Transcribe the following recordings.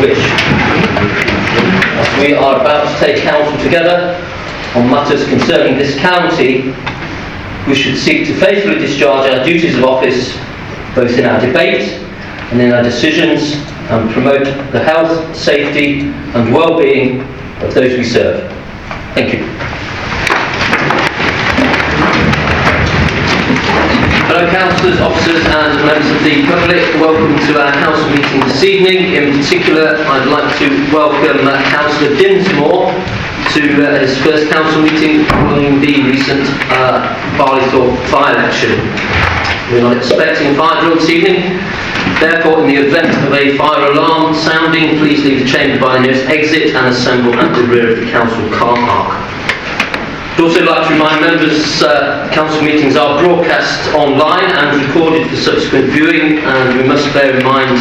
wish. As we are about to take counsel together on matters concerning this county, we should seek to faithfully discharge our duties of office, both in our debate and in our decisions, and promote the health, safety and well-being of those we serve. Thank you. Fellow councillors, officers and members of the public, welcome to our council meeting this evening. In particular, I'd like to welcome Councillor Dinsmore to his first council meeting following the recent Barleythorpe by-election. We're not expecting a fire drill this evening. Therefore, in the event of a fire alarm sounding, please leave the chamber by the nearest exit and assemble at the rear of the council car park. I'd also like to remind members council meetings are broadcast online and recorded for subsequent viewing, and we must bear in mind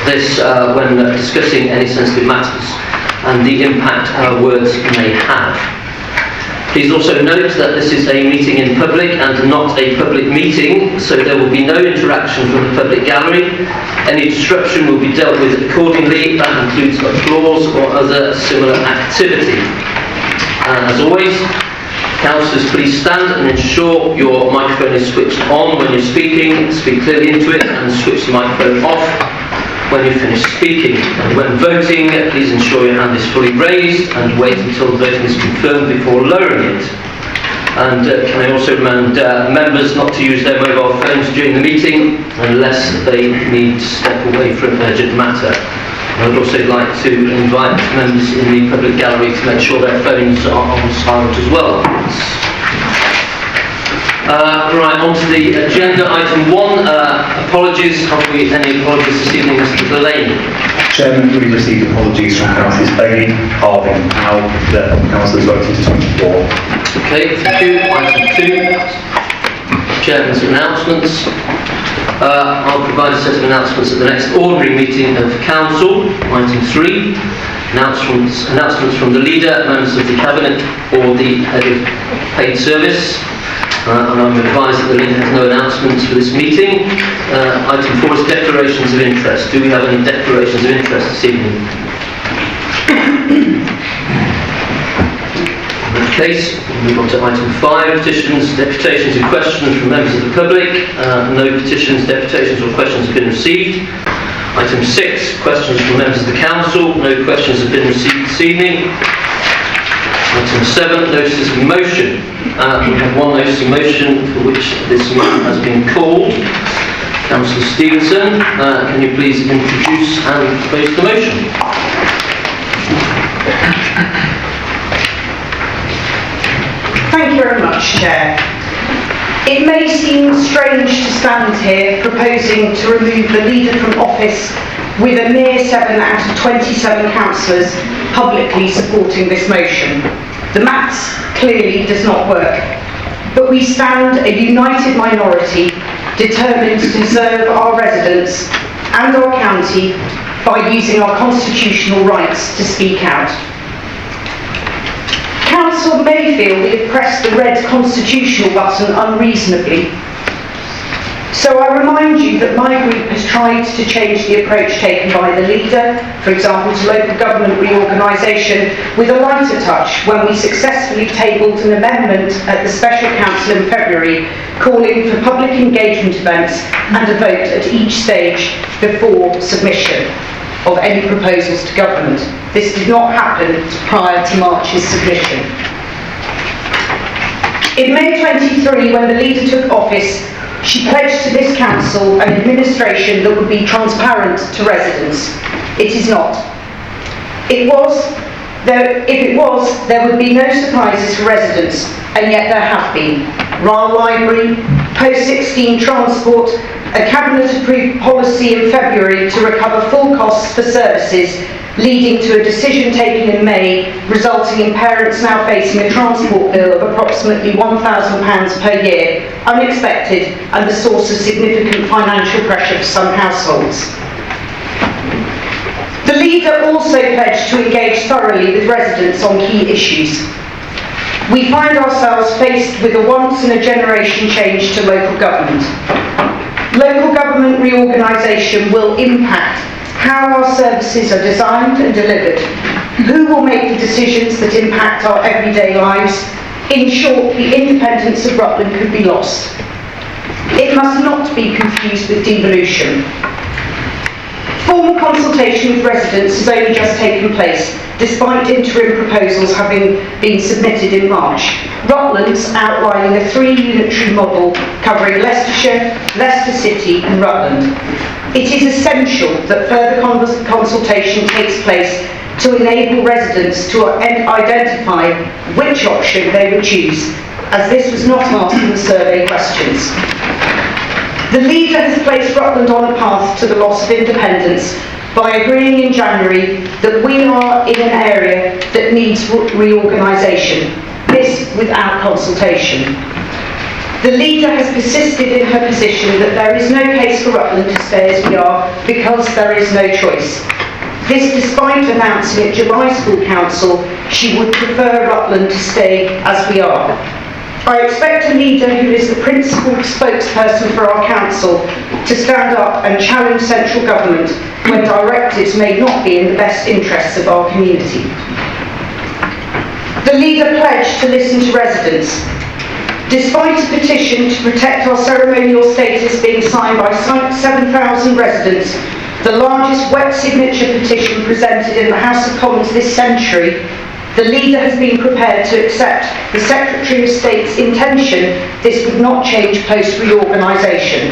this when discussing any sensitive matters and the impact our words may have. Please also note that this is a meeting in public and not a public meeting, so there will be no interaction from the public gallery. Any disruption will be dealt with accordingly. That includes applause or other similar activity. As always, councillors, please stand and ensure your microphone is switched on when you're speaking. Speak clearly into it and switch the microphone off when you finish speaking. And when voting, please ensure your hand is fully raised and wait until the voting is confirmed before lowering it. And can I also remind members not to use their mobile phones during the meeting unless they need to step away for an urgent matter. I would also like to invite members in the public gallery to make sure their phones are on silent as well. Right, on to the agenda. Item 1, apologies. Have we any apologies this evening, Mr. Delaney? Chairman, we received apologies from Councillors Bailey, Harvey and Powell. The councillors voted to 24. Okay, thank you. Item 2, Chairman's announcements. I'll provide a set of announcements at the next ordinary meeting of Council. Item 3, announcements from the leader, members of the Cabinet or the head of paid service. And I'm advised that the leader has no announcements for this meeting. Item 4 is declarations of interest. Do we have any declarations of interest this evening? In that case, we'll move on to item 5, petitions, deputations and questions from members of the public. No petitions, deputations or questions have been received. Item 6, questions from members of the council. No questions have been received this evening. Item 7, notices of motion. We have one notice of motion for which this meeting has been called. Councillor Stevenson, can you please introduce and propose the motion? Thank you very much, Chair. It may seem strange to stand here proposing to remove the leader from office with a mere 7 out of 27 councillors publicly supporting this motion. The maths clearly does not work, but we stand a united minority determined to serve our residents and our county by using our constitutional rights to speak out. Council may feel we have pressed the red constitutional button unreasonably. So I remind you that my group has tried to change the approach taken by the leader, for example to local government reorganisation, with a lighter touch when we successfully tabled an amendment at the Special Council in February calling for public engagement events and a vote at each stage before submission of any proposals to government. This did not happen prior to March's submission. In May 23, when the leader took office, she pledged to this council an administration that would be transparent to residents. It is not. If it was, there would be no surprises for residents, and yet there have been. Ryle Library, post-16 transport, a cabinet-approved policy in February to recover full costs for services, leading to a decision taken in May, resulting in parents now facing a transport bill of approximately £1,000 per year, unexpected and the source of significant financial pressure for some households. The leader also pledged to engage thoroughly with residents on key issues. We find ourselves faced with a once-in-a-generation change to local government. Local government reorganisation will impact how our services are designed and delivered, who will make the decisions that impact our everyday lives. In short, the independence of Rutland could be lost. It must not be confused with devolution. Formal consultation with residents has only just taken place, despite interim proposals having been submitted in March. Rutland's outlining a 3-unitary model covering Leicestershire, Leicester City and Rutland. It is essential that further consultation takes place to enable residents to identify which option they would choose, as this was not asked in the survey questions. The leader has placed Rutland on a path to the loss of independence by agreeing in January that we are in an area that needs reorganisation, this without consultation. The leader has persisted in her position that there is no case for Rutland to stay as we are because there is no choice. This despite announcing at July School Council she would prefer Rutland to stay as we are. I expect a leader who is the principal spokesperson for our council to stand up and challenge central government when directives may not be in the best interests of our community. The leader pledged to listen to residents. Despite a petition to protect our ceremonial status being signed by 7,000 residents, the largest wet signature petition presented in the House of Commons this century, the leader has been prepared to accept the Secretary of State's intention this would not change post-reorganisation.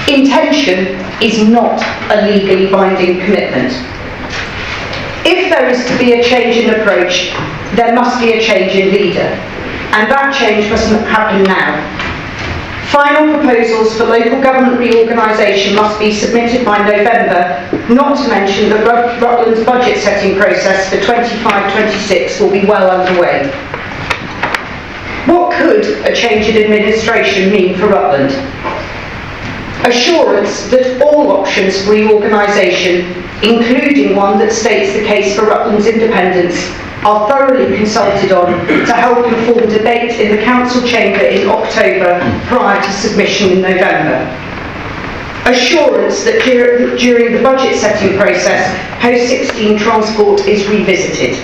Intention is not a legally binding commitment. If there is to be a change in approach, there must be a change in leader, and that change must happen now. Final proposals for local government reorganisation must be submitted by November, not to mention that Rutland's budget setting process for 25-26 will be well underway. What could a change in administration mean for Rutland? Assurance that all options for reorganisation, including one that states the case for Rutland's independence, are thoroughly consulted on to help inform debate in the Council chamber in October prior to submission in November. Assurance that during the budget setting process, post-16 transport is revisited.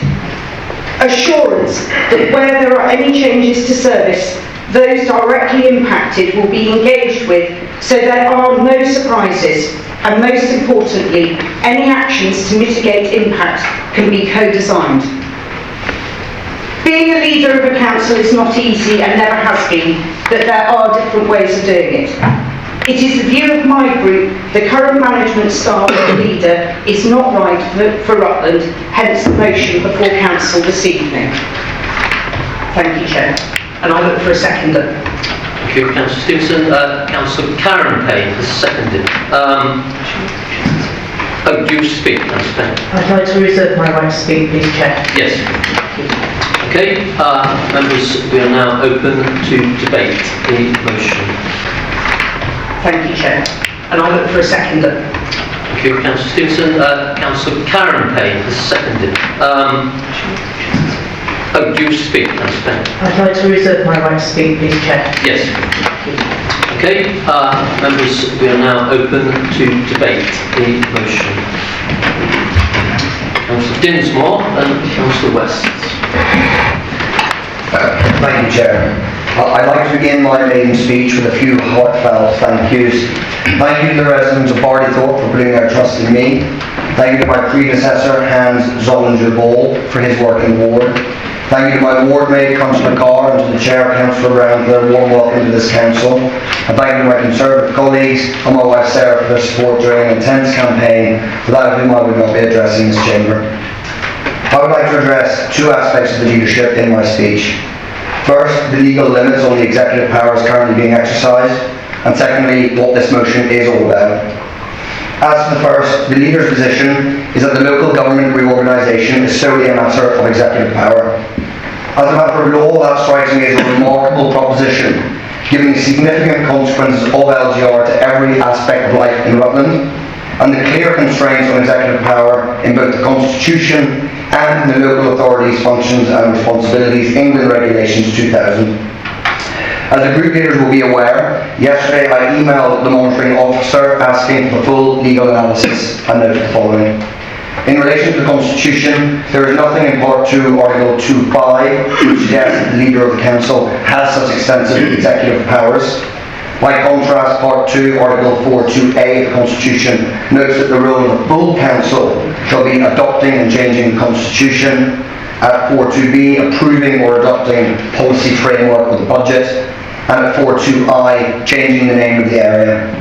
Assurance that where there are any changes to service, those directly impacted will be engaged with so there are no surprises, and most importantly, any actions to mitigate impact can be co-designed. Being a leader of a council is not easy and never has been, but there are different ways of doing it. It is the view of my group the current management style of the leader is not right for Rutland, hence the motion before council this evening. Thank you, Chair. And I look for a seconder. Thank you, Councillor Stevenson. Councillor Karen Payne has seconded. Do you speak, Councillor Payne? I'd like to reserve my right to speak, please, Chair. Yes. Okay, members, we are now open to debate the motion. Thank you, Chair. And I look for a seconder. Thank you, Councillor Stevenson. Councillor Karen Payne has seconded. Do you speak, Councillor Payne? I'd like to reserve my right to speak, please, Chair. Yes. Okay, members, we are now open to debate the motion. Councillor Dinsmore and Councillor West. Thank you, Chair. I'd like to begin my maiden speech with a few heartfelt thank yous. Thank you to the residents of Barleythorpe for putting their trust in me. Thank you to my predecessor, Hans Zollinger-Ball, for his work in the ward. Thank you to my ward mate, Councillor Carr, and to the Chair, Councillor Brown, for their warm welcome to this council. And thank you to my Conservative colleagues and my wife Sarah for their support during an intense campaign, without whom I would not be addressing this chamber. I would like to address two aspects of the leadership in my speech. First, the legal limits on the executive powers currently being exercised, and secondly, what this motion is all about. As to the first, the leader's position is that the local government reorganisation is solely a matter of executive power. As a matter of law, that strikes me as a remarkable proposition, given the significant consequences of LGR to every aspect of life in Rutland, and the clear constraints on executive power in both the Constitution and in the local authorities' functions and responsibilities, England Regulations 2000. As the group leaders will be aware, yesterday I emailed the monitoring officer asking for full legal analysis and noted the following. In relation to the Constitution, there is nothing in Part 2, Article 2.5, which suggests the leader of the council has such extensive executive powers. By contrast, Part 2, Article 4.2a of the Constitution notes that the role of the full council shall be adopting and changing the Constitution, at 4.2b, approving or adopting policy framework or the budget, and at 4.2i, changing the name of the area.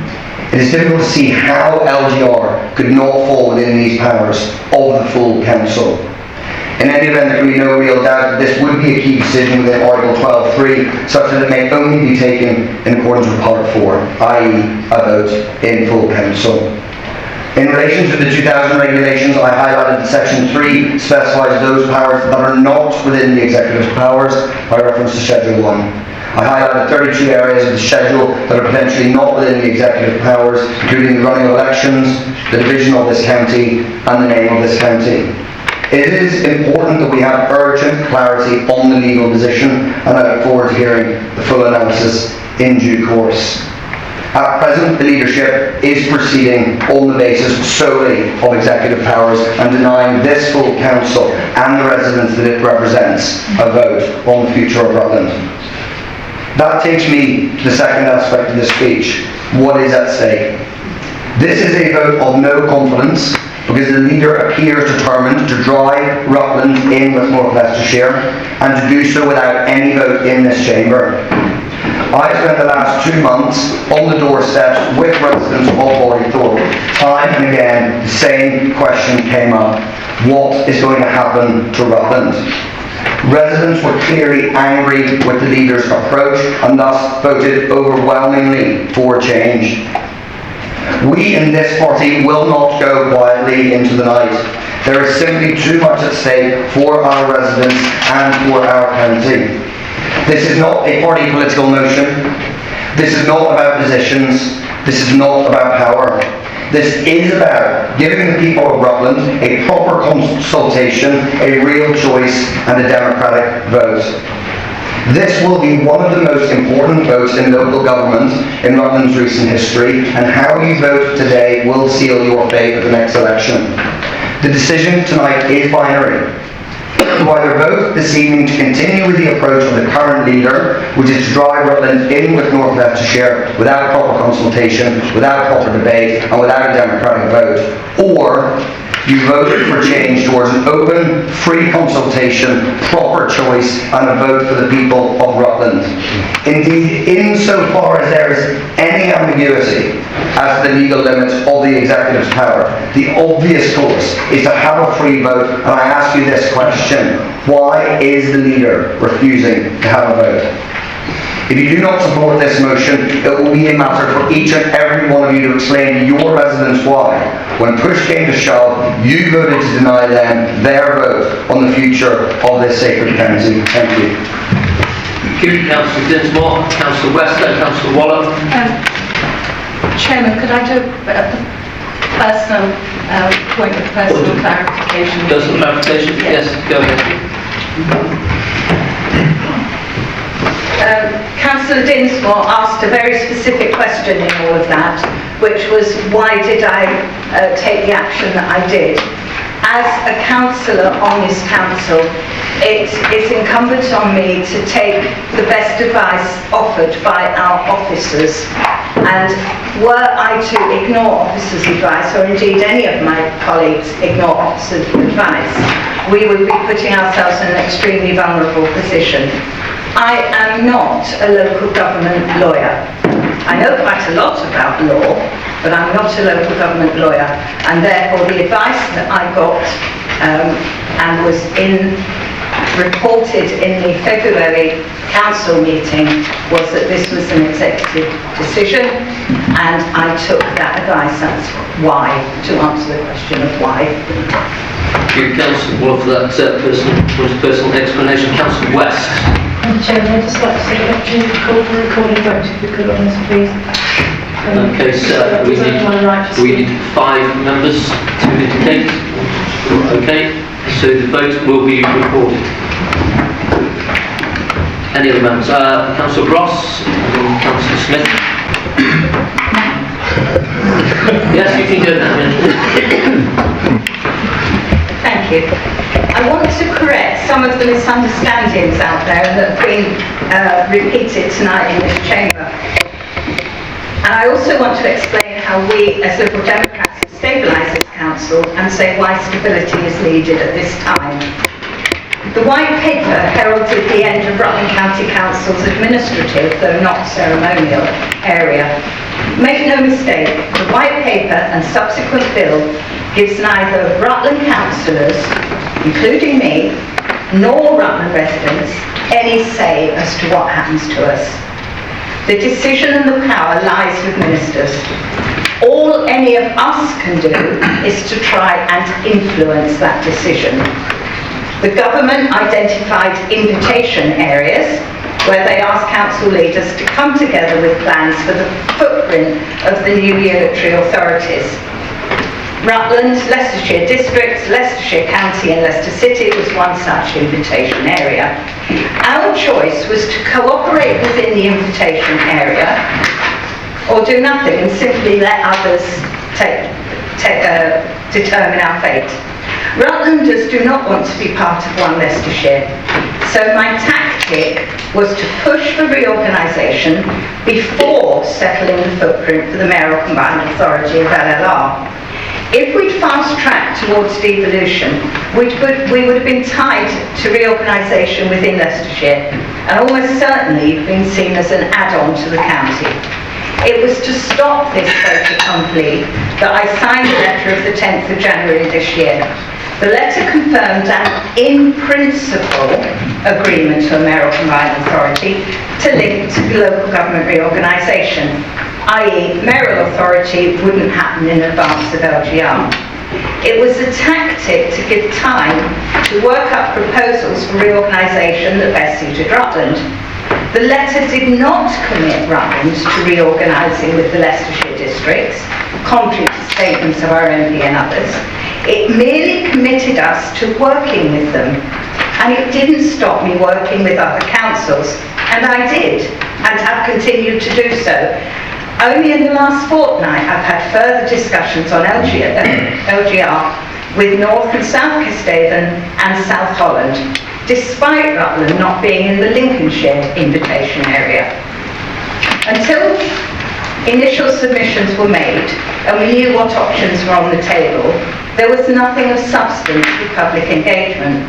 It is difficult to see how LGR could not fall within these powers of the full council. In any event, there can be no real doubt that this would be a key decision within Article 12.3, such that it may only be taken in accordance with Part 4, i.e. a vote in full council. In relation to the 2000 regulations, I highlighted that Section 3 specifies those powers that are not within the executive's powers by reference to Schedule 1. I highlighted 32 areas of the schedule that are potentially not within the executive powers, including the running of elections, the division of this county, and the name of this county. It is important that we have urgent clarity on the legal position, and I look forward to hearing the full analysis in due course. At present, the leadership is proceeding on the basis solely of executive powers and denying this full council and the residents that it represents a vote on the future of Rutland. That takes me to the second aspect of this speech. What is at stake? This is a vote of no confidence because the leader appears determined to drive Rutland in with North Leicestershire and to do so without any vote in this chamber. I spent the last 2 months on the doorsteps with residents of Bodythorpe. Time and again, the same question came up. What is going to happen to Rutland? Residents were clearly angry with the leader's approach and thus voted overwhelmingly for change. We in this party will not go quietly into the night. There is simply too much at stake for our residents and for our county. This is not a party political motion. This is not about positions. This is not about power. This is about giving the people of Rutland a proper consultation, a real choice, and a democratic vote. This will be one of the most important votes in local government in Rutland's recent history, and how you vote today will seal your fate at the next election. The decision tonight is binary. You either vote this evening to continue with the approach of the current leader, which is to drive Rutland in with North Leicestershire without proper consultation, without proper debate, and without a democratic vote, or you voted for change towards an open, free consultation, proper choice, and a vote for the people of Rutland. Indeed, insofar as there is any ambiguity as to the legal limits of the executive's power, the obvious course is to have a free vote, and I ask you this question: why is the leader refusing to have a vote? If you do not support this motion, it will be a matter for each and every one of you to explain to your residents why, when push came to shove, you voted to deny them their vote on the future of this sacred county. Thank you. Thank you, Councillor Dinsmore, Councillor West and Councillor Waller. Chairman, could I do a personal point of personal clarification? Personal clarification? Yes, go ahead. Councillor Dinsmore asked a very specific question in all of that, which was, why did I take the action that I did? As a councillor on this council, it is incumbent on me to take the best advice offered by our officers. And were I to ignore officers' advice, or indeed any of my colleagues ignore officers' advice, we would be putting ourselves in an extremely vulnerable position. I am not a local government lawyer. I know quite a lot about law, but I'm not a local government lawyer, and therefore the advice that I got and was reported in the February council meeting was that this was an executive decision, and I took that advice. That's why, to answer the question of why. Thank you, Councillor Waller, for that personal explanation. Councillor West. Chairman, I'd just like to take the opportunity to call for a recorded vote if we could on this, please. Okay, so we need 5 members to indicate. Okay, so the vote will be recorded. Any other members? Councillor Ross and Councillor Smith. Yes, you can do it now. Thank you. I want to correct some of the misunderstandings out there that have been repeated tonight in this chamber. And I also want to explain how we, as Liberal Democrats, have stabilised this council and say why stability is needed at this time. The White Paper heralded the end of Rutland County Council's administrative, though not ceremonial, area. Make no mistake, the White Paper and subsequent bill gives neither Rutland councillors, including me, nor Rutland residents any say as to what happens to us. The decision and the power lies with ministers. All any of us can do is to try and influence that decision. The government identified invitation areas where they asked council leaders to come together with plans for the footprint of the new unitary authorities. Rutland, Leicestershire District, Leicestershire County and Leicester City was one such invitation area. Our choice was to cooperate within the invitation area or do nothing and simply let others determine our fate. Rutlanders do not want to be part of One Leicestershire, so my tactic was to push for reorganisation before settling the footprint for the mayoral combined authority of LLR. If we'd fast-tracked towards devolution, we would have been tied to reorganisation within Leicestershire and almost certainly been seen as an add-on to the county. It was to stop this fait accompli that I signed the letter of the 10th of January this year. The letter confirmed an in-principle agreement to a mayoral combined authority to link to local government reorganisation, i.e. mayoral authority wouldn't happen in advance of LGR. It was a tactic to give time to work up proposals for reorganisation that best suited Rutland. The letter did not commit Rutland to reorganising with the Leicestershire districts, contrary to statements of our MP and others. It merely committed us to working with them, and it didn't stop me working with other councils, and I did, and have continued to do so. Only in the last fortnight I've had further discussions on LGR with North and South Kesteven and South Holland, despite Rutland not being in the Lincolnshire invitation area. Until initial submissions were made and we knew what options were on the table, there was nothing of substance to public engagement.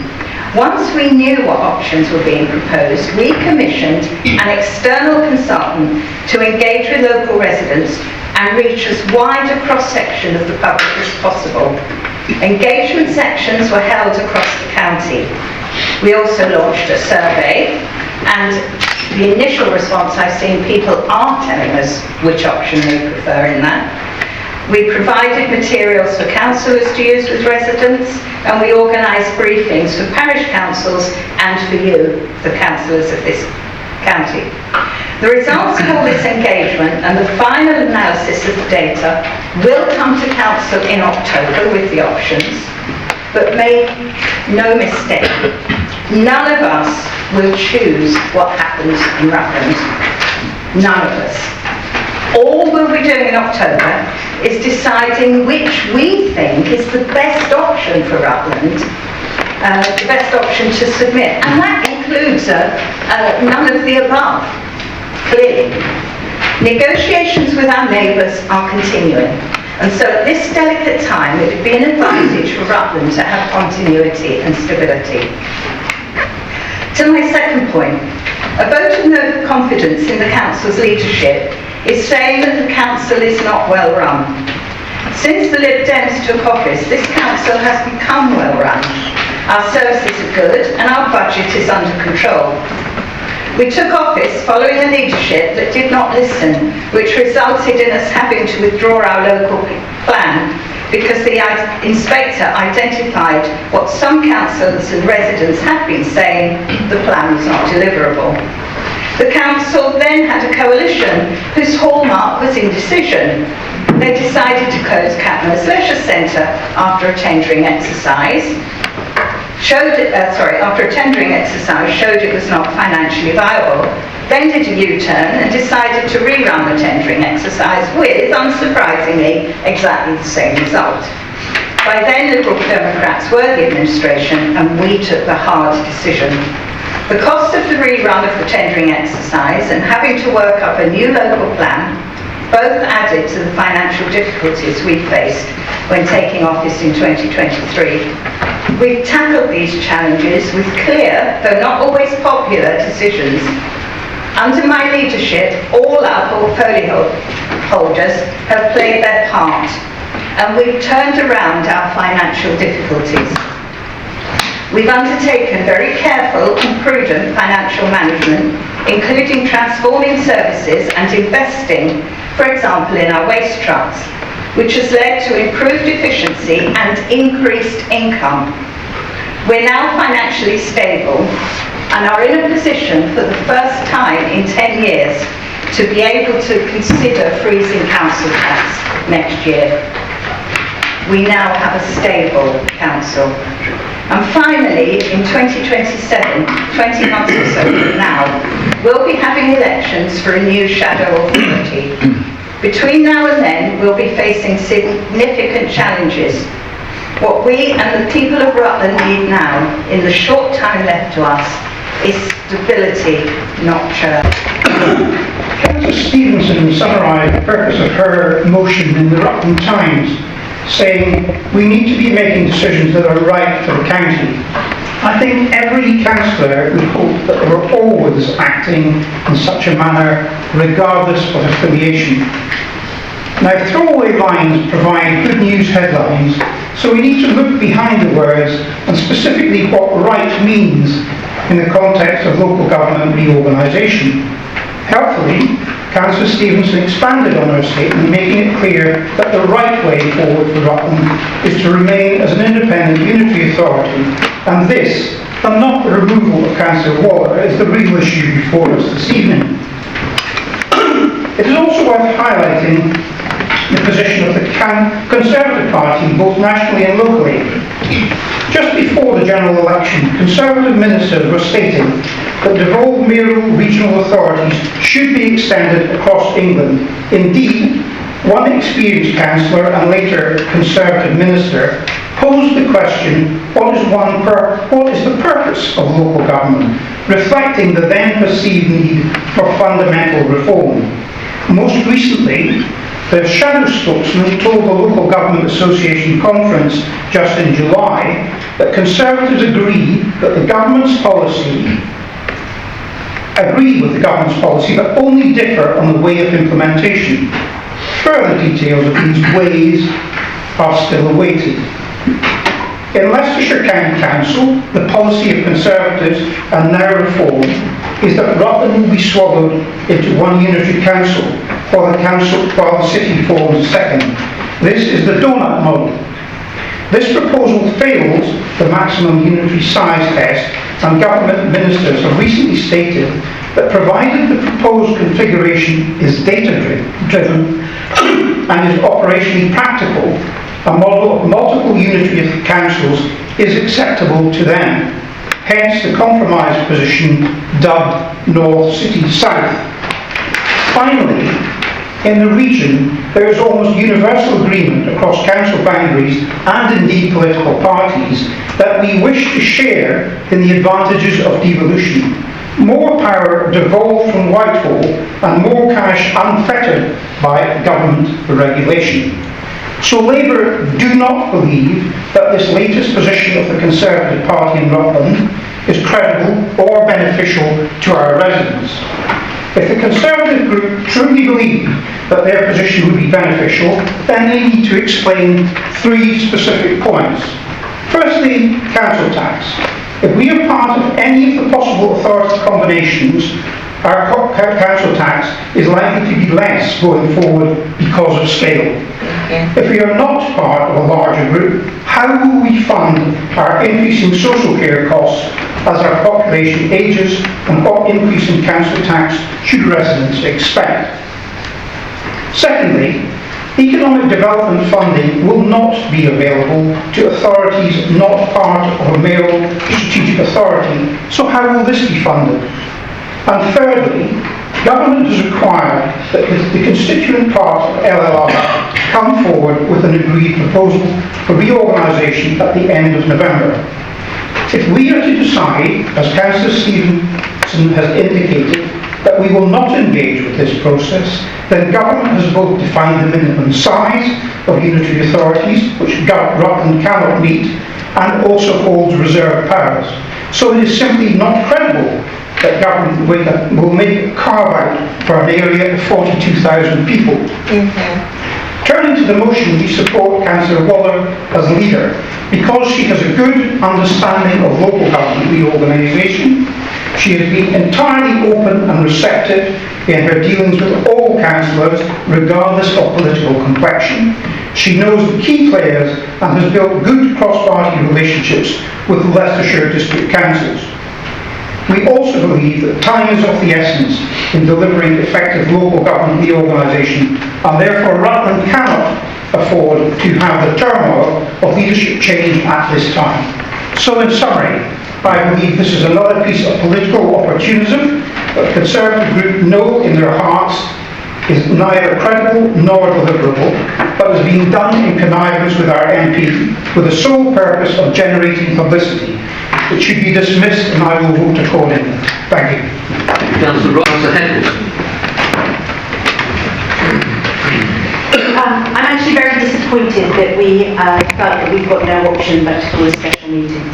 Once we knew what options were being proposed, we commissioned an external consultant to engage with local residents and reach as wide a cross-section of the public as possible. Engagement sections were held across the county. We also launched a survey, and the initial response I've seen, people are telling us which option they prefer in that. We provided materials for councillors to use with residents, and we organised briefings for parish councils and for you, the councillors of this county. The results of all this engagement and the final analysis of the data will come to council in October with the options, but make no mistake, none of us will choose what happens in Rutland. None of us. All we'll be doing in October is deciding which we think is the best option for Rutland, the best option to submit. And that includes none of the above, clearly. Negotiations with our neighbours are continuing. And so at this delicate time, it would be an advantage for Rutland to have continuity and stability. To my second point, a vote of no confidence in the council's leadership is saying that the council is not well run. Since the Lib Dems took office, this council has become well run. Our services are good and our budget is under control. We took office following a leadership that did not listen, which resulted in us having to withdraw our local plan because the inspector identified what some councillors and residents had been saying, the plan was not deliverable. The council then had a coalition whose hallmark was indecision. They decided to close Catmur's Leisure Centre after a tendering exercise, after a tendering exercise, showed it was not financially viable, then did a U-turn and decided to rerun the tendering exercise with, unsurprisingly, exactly the same result. By then, Liberal Democrats were the administration and we took the hard decision. The cost of the rerun of the tendering exercise and having to work up a new local plan both added to the financial difficulties we faced when taking office in 2023. We've tackled these challenges with clear, though not always popular, decisions. Under my leadership, all our portfolio holders have played their part, and we've turned around our financial difficulties. We've undertaken very careful and prudent financial management, including transforming services and investing, for example, in our waste trucks, which has led to improved efficiency and increased income. We're now financially stable and are in a position for the first time in 10 years to be able to consider freezing council tax next year. We now have a stable council. And finally, in 2027, 20 months or so from now, we'll be having elections for a new shadow authority. Between now and then, we'll be facing significant challenges. What we and the people of Rutland need now, in the short time left to us, is stability, not churn. Councillor Stevenson summarised the purpose of her motion in the Rutland Times, saying we need to be making decisions that are right for the county. I think every councillor would hope that they were always acting in such a manner, regardless of affiliation. Now, throwaway lines provide good news headlines, so we need to look behind the words and specifically what right means in the context of local government reorganisation. Helpfully, Councillor Stevenson expanded on her statement, making it clear that the right way forward for Rutland is to remain as an independent unitary authority, and this, and not the removal of Councillor Waller, is the real issue before us this evening. It is also worth highlighting the position of the Conservative Party, both nationally and locally. Just before the general election, Conservative ministers were stating that devolved mayoral regional authorities should be extended across England. Indeed, one experienced councillor and later Conservative minister posed the question, what is the purpose of local government, reflecting the then perceived need for fundamental reform. Most recently, the shadow spokesman told the Local Government Association conference just in July that Conservatives agree with the government's policy, but only differ on the way of implementation. Further details of these ways are still awaited. In Leicestershire County Council, the policy of Conservatives and now Reform is that Rutland will be swallowed into one unitary council, while the city forms a second. This is the donut model. This proposal fails the maximum unitary size test, and government ministers have recently stated that provided the proposed configuration is data-driven and is operationally practical, a model of multiple unitary councils is acceptable to them. Hence the compromise position dubbed North City South. Finally, in the region, there is almost universal agreement across council boundaries and indeed political parties that we wish to share in the advantages of devolution. More power devolved from Whitehall and more cash unfettered by government regulation. So Labour do not believe that this latest position of the Conservative Party in Rutland is credible or beneficial to our residents. If the Conservative group truly believe that their position would be beneficial, then they need to explain three specific points. Firstly, council tax. If we are part of any of the possible authority combinations, our council tax is likely to be less going forward because of scale. If we are not part of a larger group, how will we fund our increasing social care costs as our population ages, and what increase in council tax should residents expect? Secondly, Economic development funding will not be available to authorities not part of a mayoral strategic authority, so how will this be funded? And thirdly, government has required that the constituent part of LLR come forward with an agreed proposal for reorganisation at the end of November. If we are to decide, as Councillor Stevenson has indicated, that we will not engage with this process, then government has both defined the minimum size of unitary authorities, which Rutland cannot meet, and also holds reserved powers. So it is simply not credible that government will make a carve-out for an area of 42,000 people. Turning to the motion, we support Councillor Waller as leader because she has a good understanding of local government reorganisation. She has been entirely open and receptive in her dealings with all councillors, regardless of political complexion. She knows the key players and has built good cross-party relationships with Leicestershire district councils. We also believe that time is of the essence in delivering effective local government reorganisation, and therefore Rutland cannot afford to have the turmoil of leadership change at this time. So in summary, I believe this is another piece of political opportunism that the Conservative group know in their hearts is neither credible nor deliverable, but is being done in connivance with our MP with the sole purpose of generating publicity. It should be dismissed, and I will vote accordingly. Thank you. Councillor Waller. I'm actually very disappointed that we felt that we've got no option but to call a special meeting.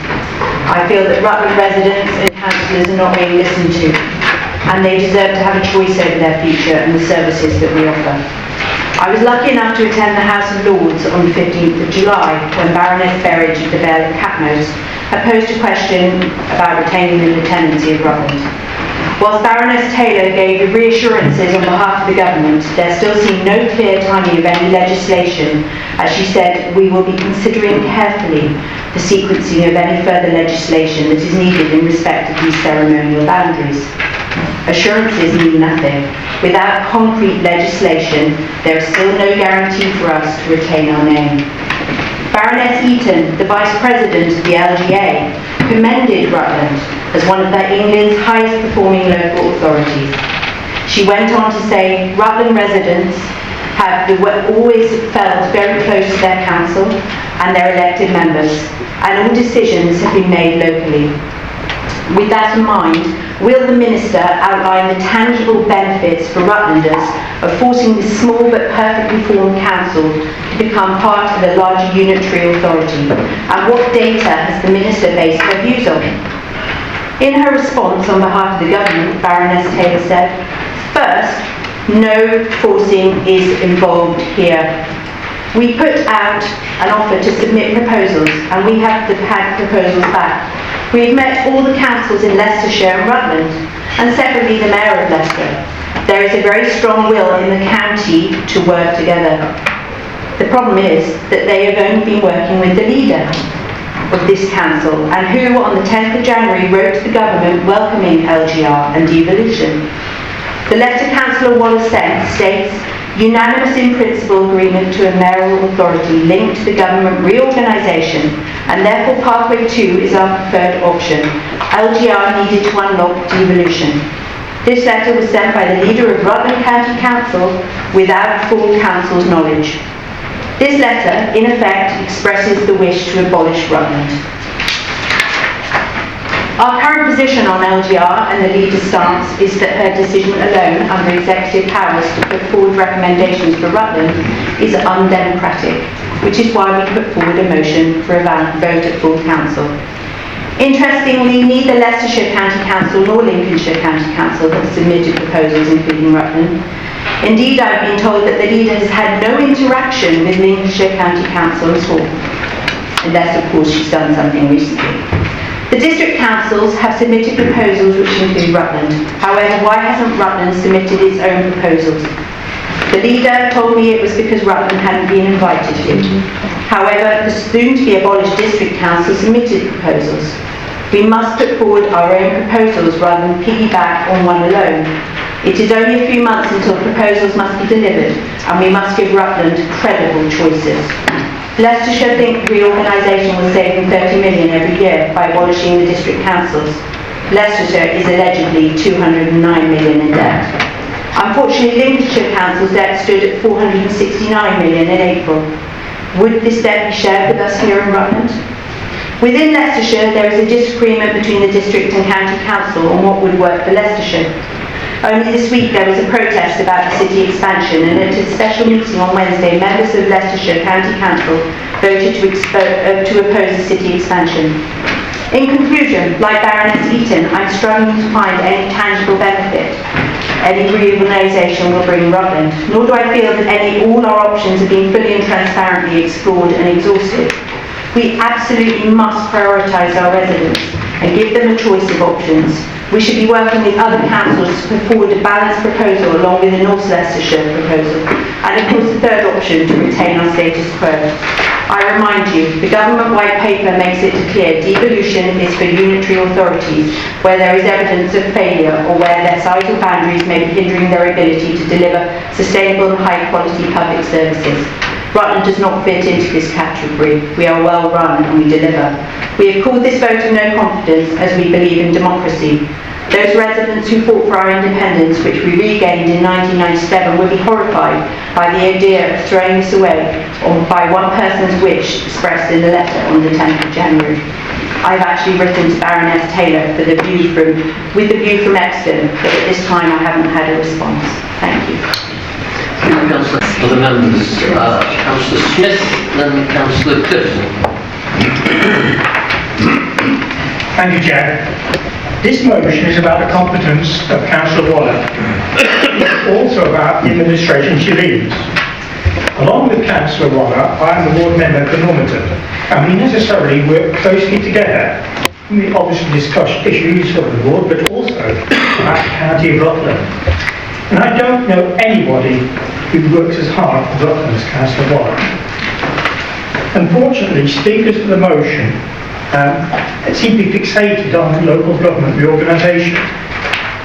I feel that Rutland residents and councillors are not being listened to, and they deserve to have a choice over their future and the services that we offer. I was lucky enough to attend the House of Lords on the 15th of July when Baroness Berridge of the Vale of Catmose had posed a question about retaining the lieutenancy of Rutland. Whilst Baroness Taylor gave reassurances on behalf of the government, there still seemed no clear timing of any legislation, as she said, we will be considering carefully the sequencing of any further legislation that is needed in respect of these ceremonial boundaries. Assurances mean nothing. Without concrete legislation, there is still no guarantee for us to retain our name. Baroness Eaton, the Vice President of the LGA, commended Rutland as one of England's highest performing local authorities. She went on to say, Rutland residents have always felt very close to their council and their elected members, and all decisions have been made locally. With that in mind, will the Minister outline the tangible benefits for Rutlanders of forcing this small but perfectly formed council to become part of a larger unitary authority? And what data has the Minister based her views on? In her response on behalf of the government, Baroness Taylor said, first, no forcing is involved here. We put out an offer to submit proposals, and we have had proposals back. We've met all the councils in Leicestershire and Rutland, and separately the Mayor of Leicester. There is a very strong will in the county to work together. The problem is that they have only been working with the leader of this council, and who on the 10th of January wrote to the government welcoming LGR and devolution. The letter Councillor Waller sent states, unanimous in principle agreement to a mayoral authority linked to the government reorganisation, and therefore pathway 2 is our preferred option. LGR needed to unlock devolution. This letter was sent by the leader of Rutland County Council without full council's knowledge. This letter, in effect, expresses the wish to abolish Rutland. Our current position on LGR and the leader's stance is that her decision alone, under executive powers to put forward recommendations for Rutland, is undemocratic, which is why we put forward a motion for a vote at full council. Interestingly, neither Leicestershire County Council nor Lincolnshire County Council have submitted proposals including Rutland. Indeed, I've been told that the leader has had no interaction with Lincolnshire County Council at all, unless of course she's done something recently. The district councils have submitted proposals which include Rutland. However, why hasn't Rutland submitted its own proposals? The leader told me it was because Rutland hadn't been invited to. However, the soon-to-be-abolished district council submitted proposals. We must put forward our own proposals rather than piggyback on one alone. It is only a few months until proposals must be delivered, and we must give Rutland credible choices. Leicestershire think reorganisation will save them 30 million every year by abolishing the district councils. Leicestershire is allegedly 209 million in debt. Unfortunately, Lincolnshire Council's debt stood at 469 million in April. Would this debt be shared with us here in Rutland? Within Leicestershire, there is a disagreement between the district and county council on what would work for Leicestershire. Only this week there was a protest about the city expansion, and at a special meeting on Wednesday, members of Leicestershire County Council voted to oppose the city expansion. In conclusion, like Baroness Eaton, I'm struggling to find any tangible benefit any reorganisation will bring Rutland, nor do I feel that all our options have been fully and transparently explored and exhausted. We absolutely must prioritise our residents and give them a choice of options. We should be working with other councils to put forward a balanced proposal along with the North Leicestershire proposal, and of course the third option, to retain our status quo. I remind you, the government white paper makes it clear devolution is for unitary authorities where there is evidence of failure or where their size or boundaries may be hindering their ability to deliver sustainable and high quality public services. Rutland does not fit into this category. We are well run and we deliver. We have called this vote of no confidence as we believe in democracy. Those residents who fought for our independence, which we regained in 1997, will be horrified by the idea of throwing this away or by one person's wish expressed in the letter on the 10th of January. I've actually written to Baroness Taylor with the view from Exton, but at this time I haven't had a response. Thank you. Thank you, Councillor. Other members, Councillor Smith, then Councillor Clifton. Thank you, Chair. This motion is about the competence of Councillor Waller. It's also about the administration she leads. Along with Councillor Waller, I am the ward member for Normanton, and we necessarily work closely together. We obviously discuss issues of the ward, but also about the county of Rutland. And I don't know anybody who works as hard for Rutland as Councillor Waller. Unfortunately, speakers for the motion seem to be fixated on local government reorganisation.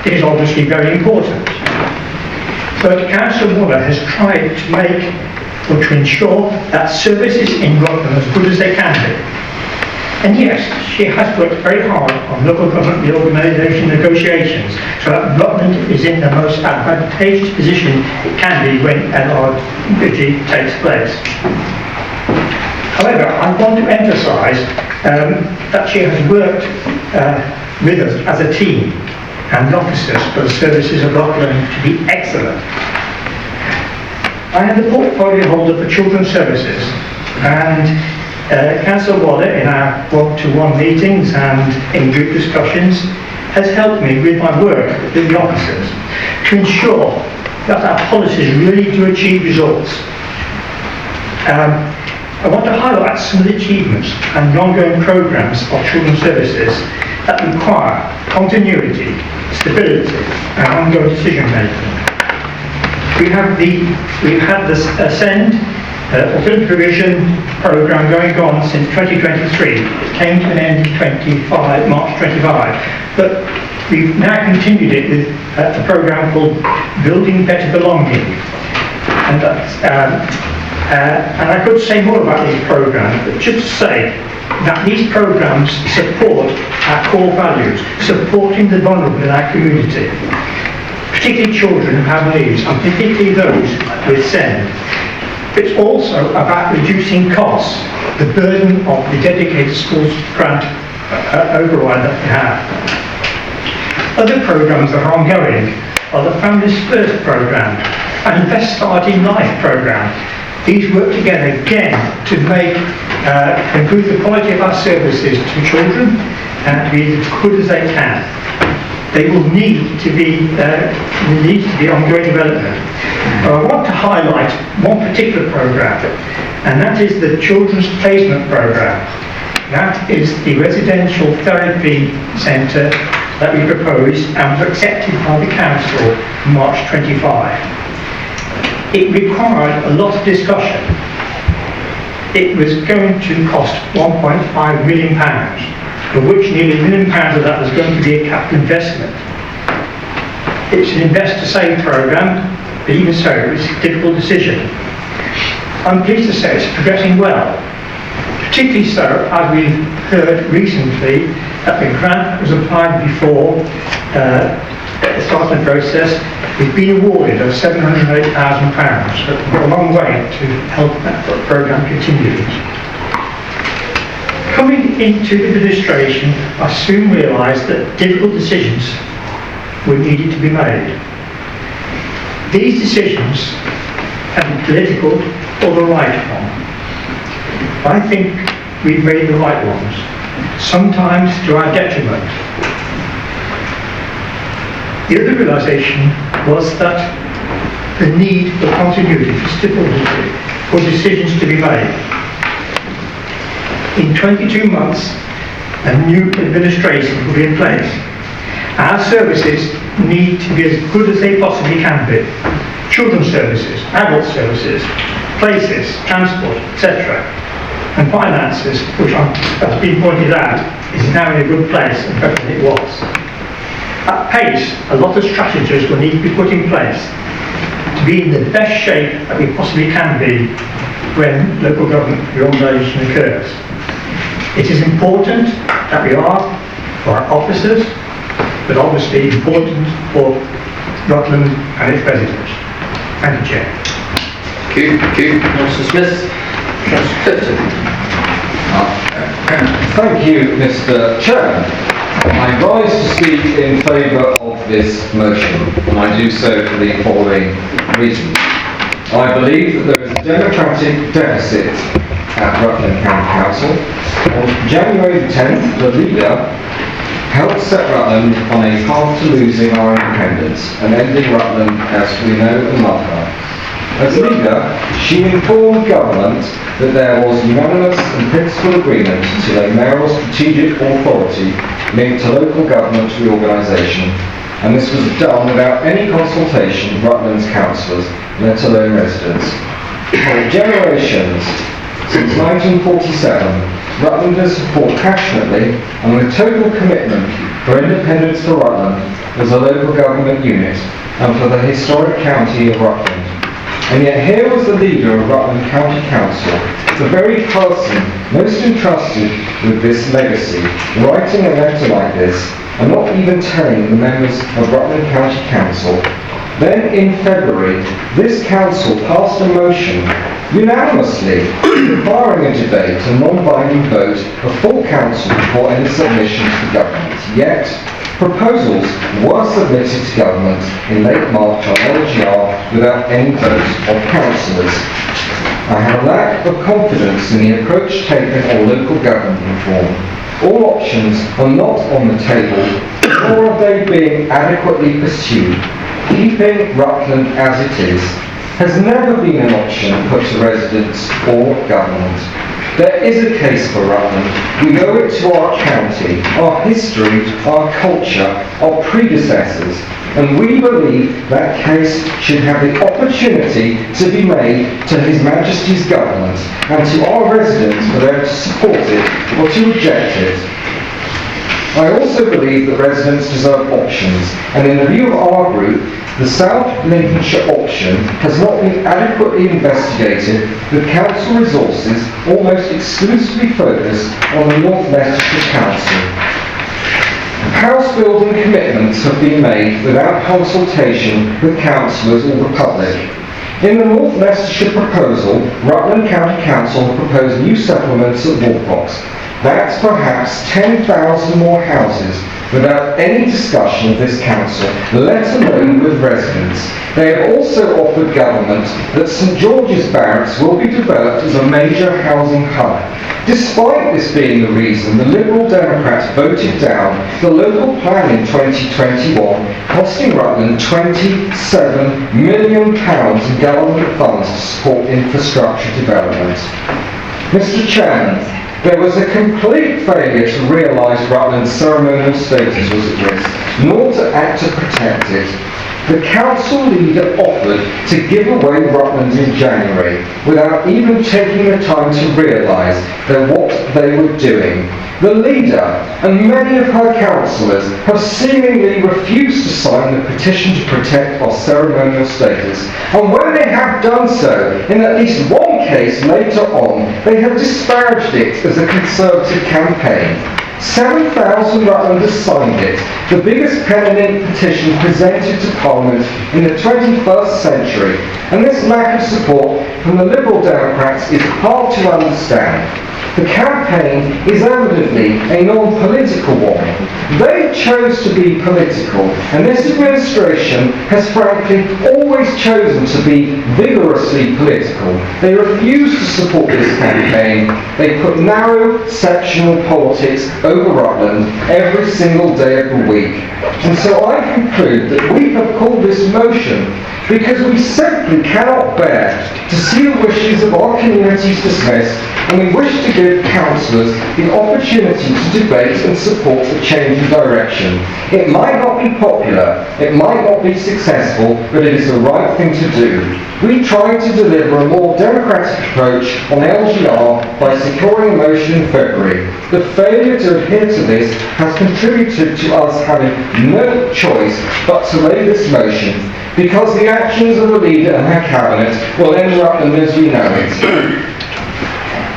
It is obviously very important. But Councillor Waller has tried to make or to ensure that services in Rutland are as good as they can be. And yes, she has worked very hard on local government reorganisation negotiations so that Rutland is in the most advantageous position it can be when LRG takes place. However, I want to emphasise that she has worked with us as a team and the officers for the services of Rutland to be excellent. I am the portfolio holder for Children's Services, and Councillor Waller in our one-to-one meetings and in group discussions has helped me with my work with the officers to ensure that our policies really do achieve results. I want to highlight some of the achievements and the ongoing programmes of Children's Services that require continuity, stability and ongoing decision making. We've had the Ascend Alternative Provision programme going on since 2023. It came to an end in March 25, but we've now continued it with a programme called Building Better Belonging. And I could say more about these programmes, but just to say that these programmes support our core values, supporting the vulnerable in our community, particularly children who have needs, and particularly those with SEND. It's also about reducing costs, the burden of the dedicated schools grant override that we have. Other programmes that are ongoing are the Families First programme and Invest Start in Life programme. These work together again to improve the quality of our services to children and to be as good as they can. They will need to be ongoing development. I want to highlight one particular programme, and that is the Children's Placement Programme. That is the residential therapy centre that we proposed and was accepted by the council in March 25. It required a lot of discussion. It was going to cost £1.5 million, of which nearly £1 million of that was going to be a capital investment. It's an invest to save programme, but even so, it's a difficult decision. I'm pleased to say it's progressing well, particularly so as we've heard recently that the grant was applied before at the start of the process. We've been awarded of £708,000, so we've got a long way to help that programme continue. Coming into the administration, I soon realised that difficult decisions were needed to be made. These decisions can be political or the right one. I think we've made the right ones, sometimes to our detriment. The other realisation was that the need for continuity, for stability, for decisions to be made. In 22 months, a new administration will be in place. Our services need to be as good as they possibly can be. Children's services, adult services, places, transport, etc. And finances, which has been pointed out, is now in a good place and better than it was. At pace, a lot of strategies will need to be put in place to be in the best shape that we possibly can be when local government reorganisation occurs. It is important that we are, for our officers, but obviously important for Rutland and its residents. Thank you, Chair. Thank you. Councillor Smith. Councillor Clifton. Thank you, Mr. Chairman. I rise to speak in favour of this motion, and I do so for the following reasons. I believe that there is a democratic deficit at Rutland County Council. On January the 10th, the leader helped set Rutland on a path to losing our independence and ending Rutland as we know and love her. As leader, she informed government that there was unanimous and principal agreement to a mayoral strategic authority linked to local government reorganisation, and this was done without any consultation with Rutland's councillors, let alone residents. For generations, since 1947, Rutlanders have fought passionately and with total commitment for independence for Rutland as a local government unit and for the historic county of Rutland. And yet here was the leader of Rutland County Council, the very person most entrusted with this legacy, writing a letter like this and not even telling the members of Rutland County Council. Then in February, this council passed a motion unanimously requiring a debate and non-binding vote of full council before any submission to the government. Yet, proposals were submitted to government in late March on LGR without any vote of councillors. I have a lack of confidence in the approach taken on local government reform. All options are not on the table, nor are they being adequately pursued. Keeping Rutland as it is has never been an option put to residents or government. There is a case for Rutland. We owe it to our county, our history, our culture, our predecessors, and we believe that case should have the opportunity to be made to His Majesty's government and to our residents for them to support it or to reject it. I also believe that residents deserve options, and in the view of our group, the South Lincolnshire option has not been adequately investigated, with council resources almost exclusively focused on the North Leicestershire Council. House building commitments have been made without consultation with councillors or the public. In the North Leicestershire proposal, Rutland County Council have proposed new settlements at Walcox. That's perhaps 10,000 more houses without any discussion of this council, let alone with residents. They have also offered government that St George's Barracks will be developed as a major housing hub. Despite this being the reason, the Liberal Democrats voted down the local plan in 2021, costing Rutland £27 million in government funds to support infrastructure development. Mr Chairman, there was a complete failure to realise Rutland's ceremonial status was at risk, nor to act to protect it. the council leader offered to give away Rutland in January without even taking the time to realise that what they were doing. The leader and many of her councillors have seemingly refused to sign the petition to protect our ceremonial status, and when they have done so, in at least one case later on, they have disparaged it as a Conservative campaign. 7,000 Rutlanders signed it, the biggest pen and ink petition presented to Parliament in the 21st century, and this lack of support from the Liberal Democrats is hard to understand. The campaign is evidently a non-political one. They chose to be political, and this administration has frankly always chosen to be vigorously political. They refuse to support this campaign. They put narrow sectional politics over Rutland every single day of the week. And so I conclude that we have called this motion because we simply cannot bear to see the wishes of our communities dismissed, and we wish to give councillors the opportunity to debate and support a change in direction. It might not be popular, it might not be successful, but it is the right thing to do. We tried to deliver a more democratic approach on LGR by securing a motion in February. The failure to adhere to this has contributed to us having no choice but to lay this motion, because the actions of the leader and her cabinet will end Rutland as we know it.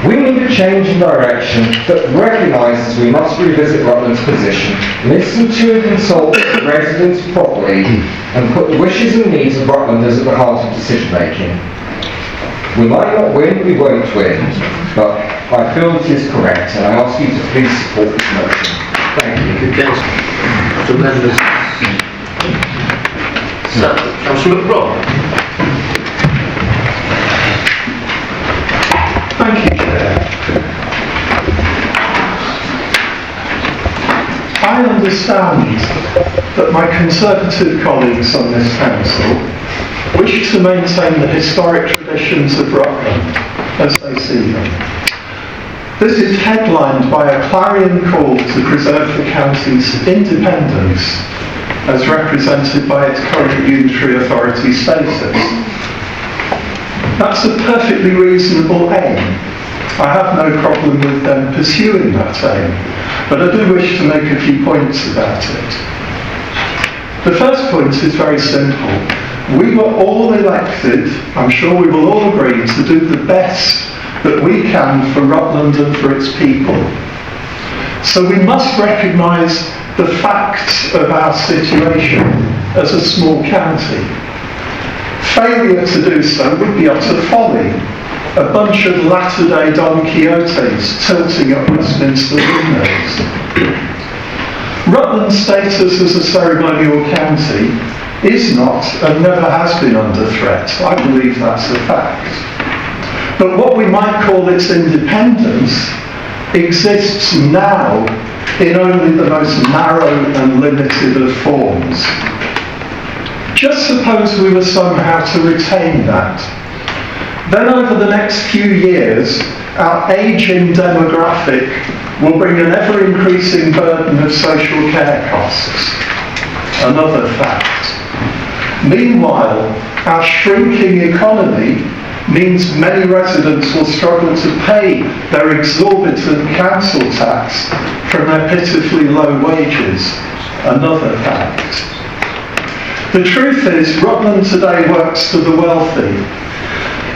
We need a change in direction that recognises we must revisit Rutland's position, listen to and consult the residents properly, and put the wishes and needs of Rutlanders at the heart of decision making. We might not win, we won't win, but I feel it is correct, and I ask you to please support this motion. Thank you. The members. So, Councillor McBride. Thank you, Chair. I understand that my Conservative colleagues on this council wish to maintain the historic traditions of Rutland as they see them. This is headlined by a clarion call to preserve the county's independence as represented by its current unitary authority status. That's a perfectly reasonable aim. I have no problem with them pursuing that aim, but I do wish to make a few points about it. The first point is very simple. We were all elected, I'm sure we will all agree, to do the best that we can for Rutland and for its people. So we must recognise the facts of our situation as a small county. Failure to do so would be utter folly. A bunch of latter-day Don Quixotes tilting at Westminster windows. Rutland's status as a ceremonial county is not and never has been under threat. I believe that's a fact. But what we might call its independence exists now in only the most narrow and limited of forms. Just suppose we were somehow to retain that. Then over the next few years, our ageing demographic will bring an ever-increasing burden of social care costs. Another fact. Meanwhile, our shrinking economy means many residents will struggle to pay their exorbitant council tax from their pitifully low wages. Another fact. The truth is, Rutland today works for the wealthy.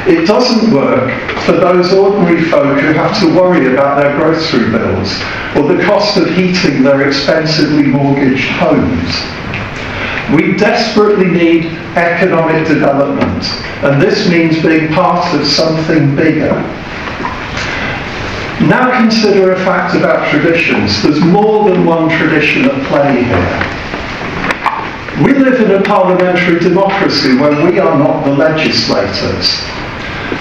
It doesn't work for those ordinary folk who have to worry about their grocery bills or the cost of heating their expensively mortgaged homes. We desperately need economic development, and this means being part of something bigger. Now consider a fact about traditions. There's more than one tradition at play here. We live in a parliamentary democracy where we are not the legislators.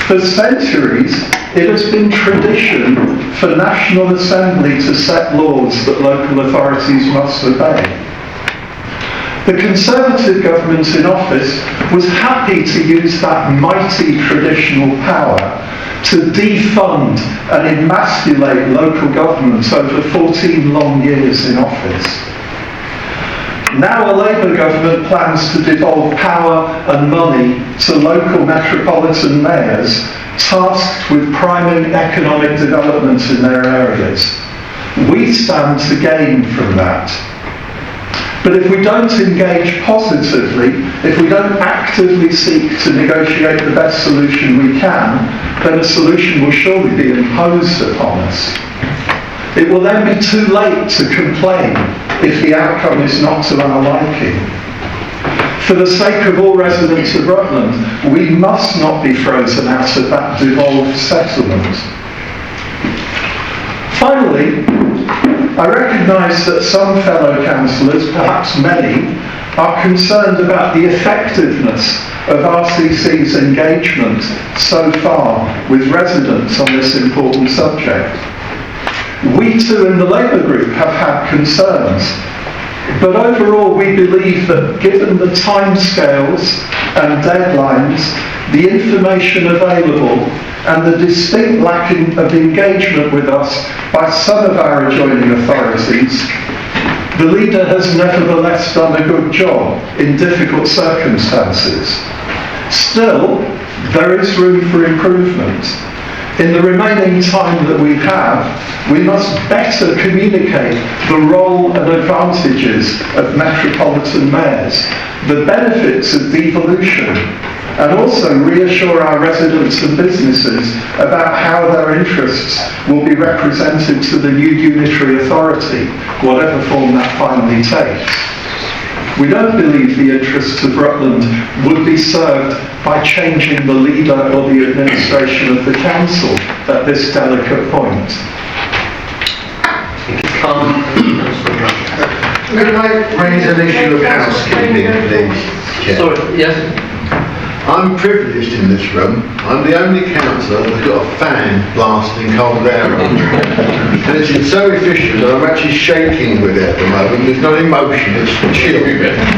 For centuries, it has been tradition for National Assembly to set laws that local authorities must obey. The Conservative government in office was happy to use that mighty traditional power to defund and emasculate local governments over 14 long years in office. Now a Labour government plans to devolve power and money to local metropolitan mayors tasked with priming economic development in their areas. We stand to gain from that. But if we don't engage positively, if we don't actively seek to negotiate the best solution we can, then a solution will surely be imposed upon us. It will then be too late to complain if the outcome is not to our liking. For the sake of all residents of Rutland, we must not be frozen out of that devolved settlement. Finally, I recognise that some fellow councillors, perhaps many, are concerned about the effectiveness of RCC's engagement so far with residents on this important subject. We too in the Labour group have had concerns, but overall we believe that given the timescales and deadlines, the information available and the distinct lack of engagement with us by some of our adjoining authorities, the leader has nevertheless done a good job in difficult circumstances. Still, there is room for improvement. In the remaining time that we have, we must better communicate the role and advantages of metropolitan mayors, the benefits of devolution, and also reassure our residents and businesses about how their interests will be represented to the new unitary authority, whatever form that finally takes. We don't believe the interests of Rutland would be served by changing the leader or the administration of the council at this delicate point. Can I raise an issue of housekeeping, please, Chair? Sorry, yes? I'm privileged in this room. I'm the only councillor that's got a fan blasting cold air on. And it's so efficient that I'm actually shaking with it at the moment. It's not emotion, it's chill.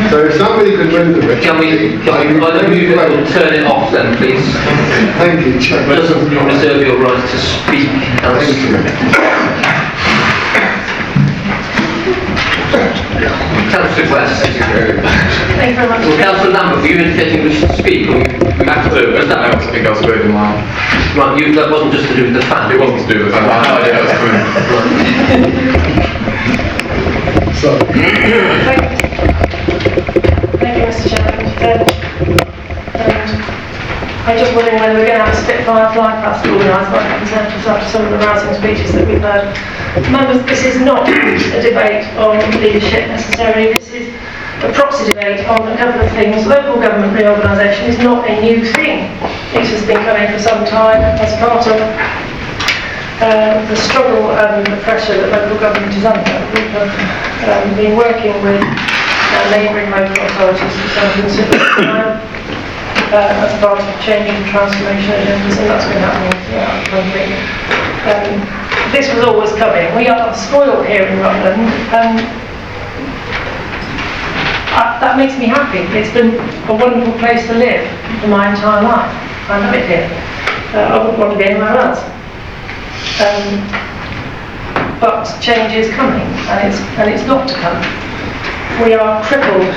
So if somebody could move the Can we either move it or turn it off then, please? Thank you, Chair. It doesn't reserve your right to speak. Thank you. Councillor West. Thank you very much. Well, Councillor Lambert, were you indicating you wish to speak? Or we have to do it. I think I was very in line. Right, that wasn't just to do with the fan. It wasn't to do with the fan. I had no idea that was coming. Thank you, Mr. Chairman. I'm just wondering whether we're going to have a Spitfire fly past organised by the Conservatives after some of the rousing speeches that we've heard. Members, this is not a debate on leadership necessarily. This is a proxy debate on a couple of things. Local government reorganisation is not a new thing. It has been coming for some time as part of the struggle and the pressure that local government is under. We have been working with neighbouring local authorities for some considerable time as part of changing transformation agendas, and that's been happening throughout the country. This was always coming. We are spoiled here in Rutland, and that makes me happy. It's been a wonderful place to live for my entire life. I love it here. I wouldn't want to be anywhere else. But change is coming, and it's not to come. We are crippled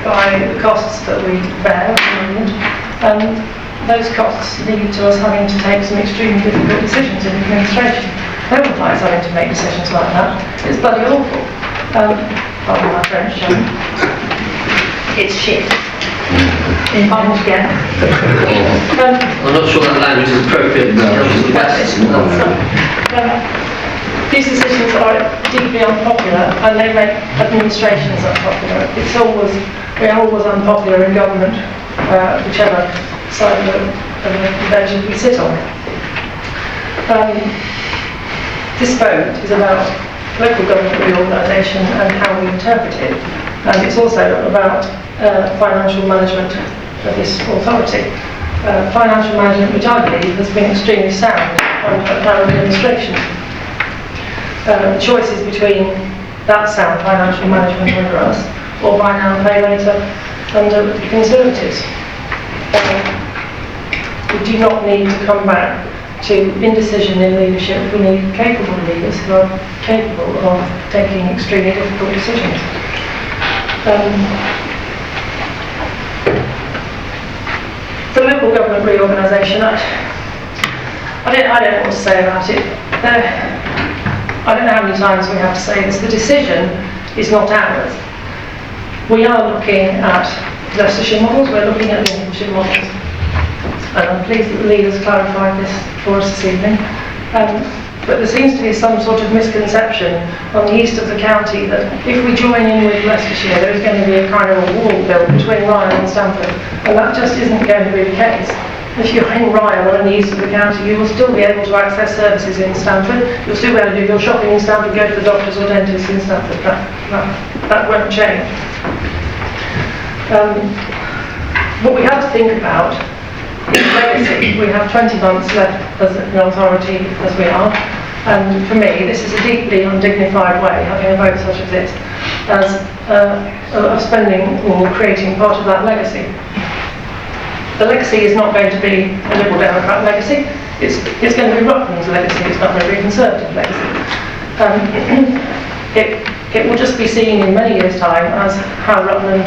by the costs that we bear at the moment, and those costs lead to us having to take some extremely difficult decisions in administration. No one likes having to make decisions like that. It's bloody awful. Pardon my French, it's shit. Pardon again. I'm not sure that language is appropriate. These decisions are deeply unpopular, and they make administrations unpopular. We are always unpopular in government, whichever side of the bench we sit on. This vote is about local government reorganisation and how we interpret it, and it's also about financial management of this authority. Financial management, which I believe has been extremely sound under our administration. Choices between that sound financial management under us or buy now and pay later under the Conservatives. We do not need to come back to indecision in leadership. We need capable leaders who are capable of taking extremely difficult decisions. The local government reorganisation, I don't know what to say about it. I don't know how many times we have to say this. The decision is not ours. We are looking at Leicestershire models, we're looking at Lincolnshire models. And I'm pleased that the leaders clarified this for us this evening. But there seems to be some sort of misconception on the east of the county that if we join in with Leicestershire, there is going to be a kind of a wall built between Ryle and Stamford. And that just isn't going to be the case. If you're in Ryle or in the east of the county, you will still be able to access services in Stamford. You'll still be able to do your shopping in Stamford, go to the doctors or dentists in Stamford. That won't change. What we have to think about is legacy. We have 20 months left as an authority as we are. And for me, this is a deeply undignified way, having a vote such as this, of spending or creating part of that legacy. The legacy is not going to be a Liberal Democrat legacy. It's going to be Rutland's legacy. It's not going to be a Conservative legacy. It will just be seen in many years' time as how Rutland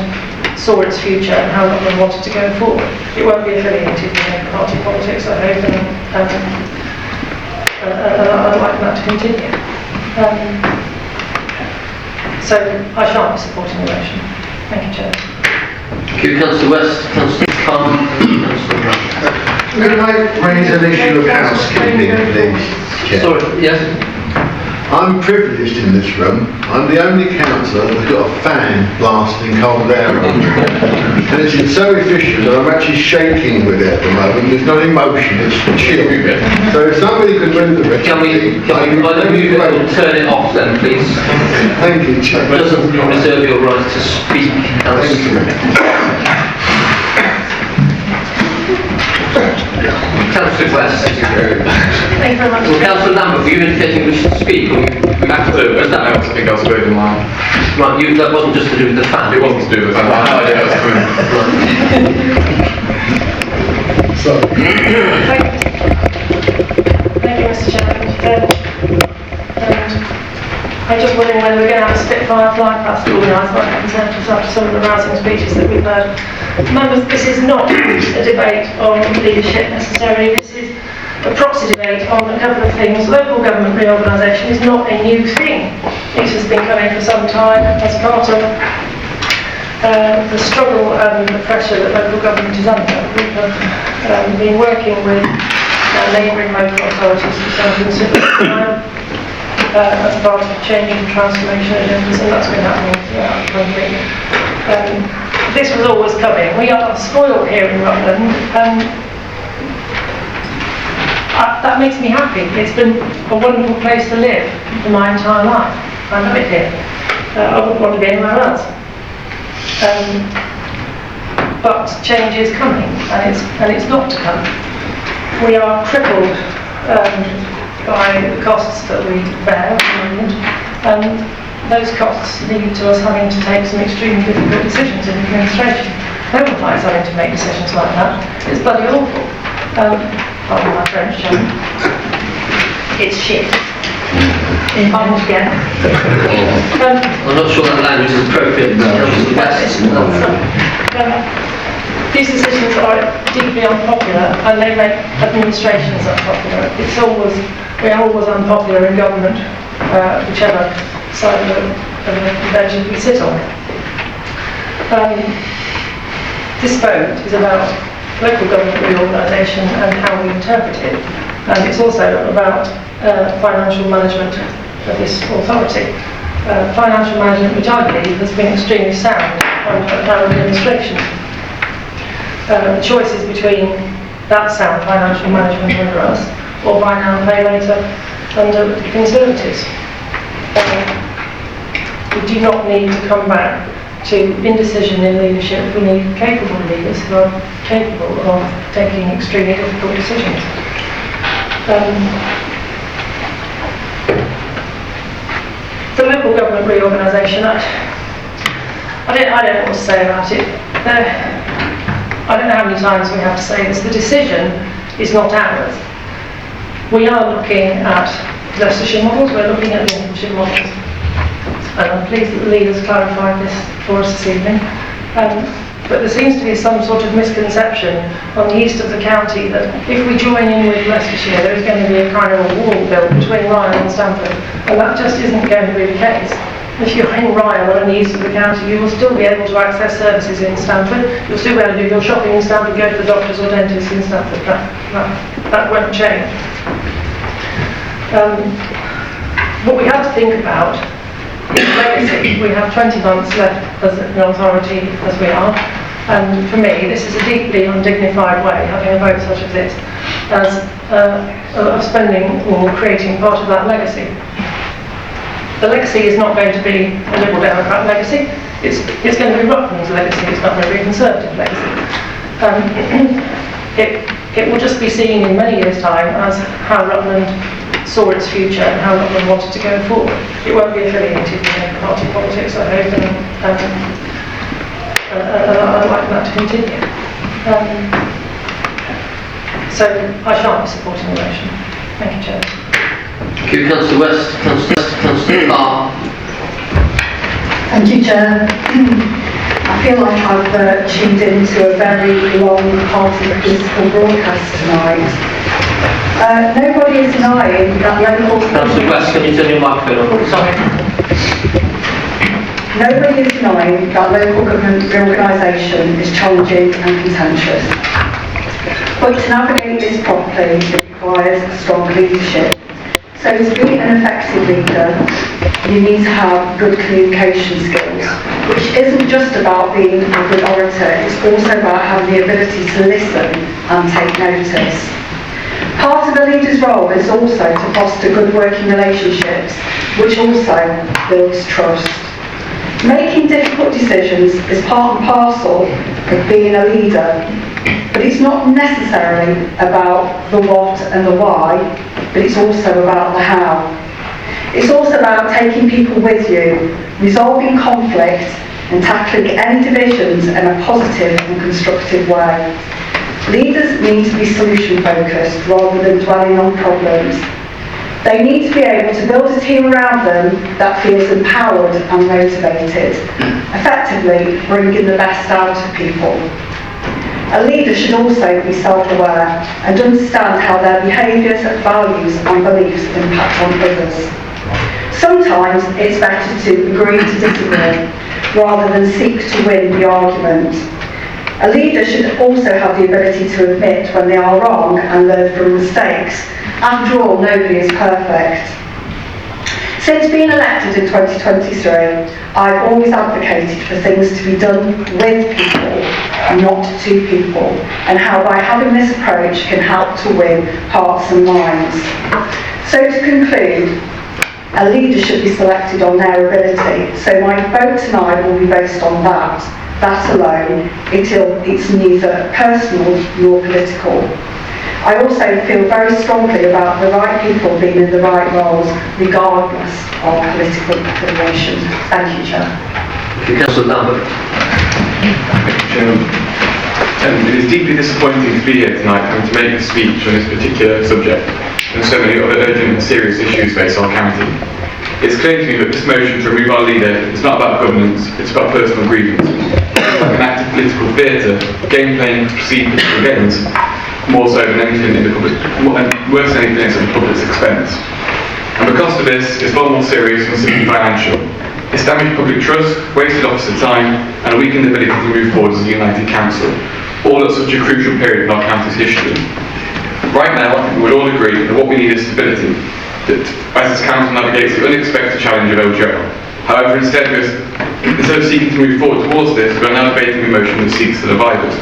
saw its future and how Rutland wanted to go forward. It won't be affiliated with party politics, I hope, and I'd like that to continue. So I shan't be supporting the motion. Thank you, Chair. Thank you, Councillor West, Councillor Khan, Councillor Can I raise an issue of housekeeping, please, Chair? Sorry, yes? I'm privileged in this room. I'm the only councillor that's got a fan blasting cold air on. And it's so efficient that I'm actually shaking with it at the moment. It's not emotion, it's chill. So if somebody could move the Can we either move it or turn it off then, please? Thank you, Chair. It doesn't reserve your right to speak, Councillor. Councillor West. Thank you very much. Well, Councillor Lambert, were you indicating you wish to speak? Or I think I was voting in line. Right, that wasn't just to do with the fan. It wasn't to do with the fan. I had no idea that was coming. Thank you, Mr. Chairman. I'm just wondering whether we're going to have a Spitfire fly past organised by the Conservatives after some of the rousing speeches that we've heard. Members, this is not a debate on leadership necessarily. This is a proxy debate on a couple of things. Local government reorganisation is not a new thing. It has been coming for some time as part of the struggle and the pressure that local government is under. We have been working with neighbouring local authorities for some considerable time as part of changing transformation agendas, and that's been happening throughout the country. This was always coming. We are spoiled here in Rutland, and that makes me happy. It's been a wonderful place to live for my entire life. I love it here. I wouldn't want to be anywhere else. But change is coming, and it's not to come. We are crippled by the costs that we bear at the moment, and those costs lead to us having to take some extremely difficult decisions in administration. No one likes having to make decisions like that. It's bloody awful. Pardon my French, John. It's shit. I'm again. I'm not sure that language is appropriate. These decisions are deeply unpopular, and they make administrations unpopular. We are always unpopular in government, whichever side of the bench we sit on. This vote is about local government reorganisation and how we interpret it, and it's also about financial management of this authority. Financial management, which I believe has been extremely sound under our administration. The choices between that sound financial management under us or buy now and pay later under the Conservatives. We do not need to come back to indecision in leadership. We need capable leaders who are capable of taking extremely difficult decisions. The local government reorganisation, I don't know what to say about it. I don't know how many times we have to say this. The decision is not ours. We are looking at Leicestershire models, we're looking at Lincolnshire models. and I'm pleased that the leaders clarified this for us this evening. But there seems to be some sort of misconception on the east of the county that if we join in with Leicestershire, there is going to be a kind of a wall built between Ryle and Stamford, and that just isn't going to be the case. If you're in Ryle or in the east of the county, you will still be able to access services in Stamford. You'll still be able to do your shopping in Stamford, go to the doctors or dentists in Stamford. That won't change. What we have to think about is legacy. We have 20 months left as an authority as we are, and for me this is a deeply undignified way, having a vote such as this, of spending or creating part of that legacy. The legacy is not going to be a Liberal Democrat legacy, it's going to be Rutland's legacy, it's not going to be a Conservative legacy. It will just be seen in many years' time as how Rutland saw its future and how Rutland wanted to go forward. It won't be affiliated with any party politics, I hope, and I'd like that to continue. So I shan't be supporting the motion. Thank you, Chair. Thank you, Councillor West. Councillor Carr. Thank you, Chair. I feel like I've tuned into a very long party political broadcast tonight. Nobody is denying that local... Councillor West, can you turn your microphone on? Sorry. Nobody is denying that local government reorganisation is challenging and contentious. But to navigate this properly, it requires strong leadership. So to be an effective leader, you need to have good communication skills, which isn't just about being a good orator, it's also about having the ability to listen and take notice. Part of a leader's role is also to foster good working relationships, which also builds trust. Making difficult decisions is part and parcel of being a leader, but it's not necessarily about the what and the why, but it's also about the how. It's also about taking people with you, resolving conflict and tackling any divisions in a positive and constructive way. Leaders need to be solution focused rather than dwelling on problems. They need to be able to build a team around them that feels empowered and motivated, effectively bringing the best out of people. A leader should also be self-aware and understand how their behaviours, values and beliefs impact on others. Sometimes it's better to agree to disagree rather than seek to win the argument. A leader should also have the ability to admit when they are wrong and learn from mistakes. After all, nobody is perfect. Since being elected in 2023, I've always advocated for things to be done with people, not to people, and how by having this approach can help to win hearts and minds. So to conclude, a leader should be selected on their ability, so my vote tonight will be based on that alone. It's neither personal nor political. I also feel very strongly about the right people being in the right roles, regardless of political affiliation. Thank you, Chair. Councillor Lambert. Thank you, Chairman. It is deeply disappointing to be here tonight having to make a speech on this particular subject and so many other urgent and serious issues face our county. It's clear to me that this motion to remove our leader is not about governance, it's about personal grievance. It's like an act of political theatre, game playing to perceived political gains, more so than anything in the public, and worse than anything at the public's expense. And the cost of this is far more serious than simply financial. It's damaged public trust, wasted officer time, and a weakened ability to move forward as a united council, all at such a crucial period in our county's history. Right now, I think we would all agree that what we need is stability, that as this council navigates the unexpected challenge of LGR. However, instead of seeking to move forward towards this, we are now debating a motion that seeks to divide us,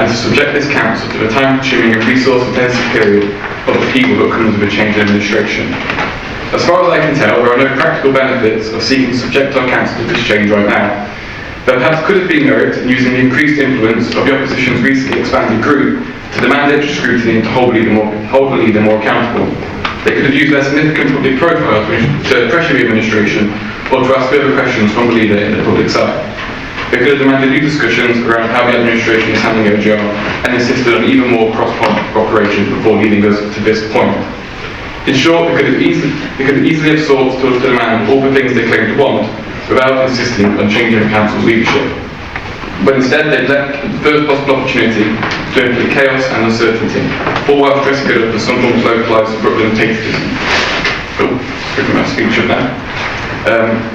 and to subject this council to the time-consuming and resource-intensive period of upheaval that comes with a change in administration. As far as I can tell, there are no practical benefits of seeking to subject our council to this change right now. There perhaps could have been merit in using the increased influence of the opposition's recently expanded group to demand extra scrutiny and to hold the leader more accountable. They could have used their significant public profile to pressure the administration or to ask further questions from the leader in the public side. They could have demanded new discussions around how the administration is handling OGR and insisted on even more cross-party cooperation before leading us to this point. In short, they could easily have sought to demand all the things they claim to want without insisting on changing the council's leadership. But instead they left the first possible opportunity to inflict chaos and uncertainty, all while dressing it up as some form of localised Rutland patriotism. Oh, skipping my speech up now.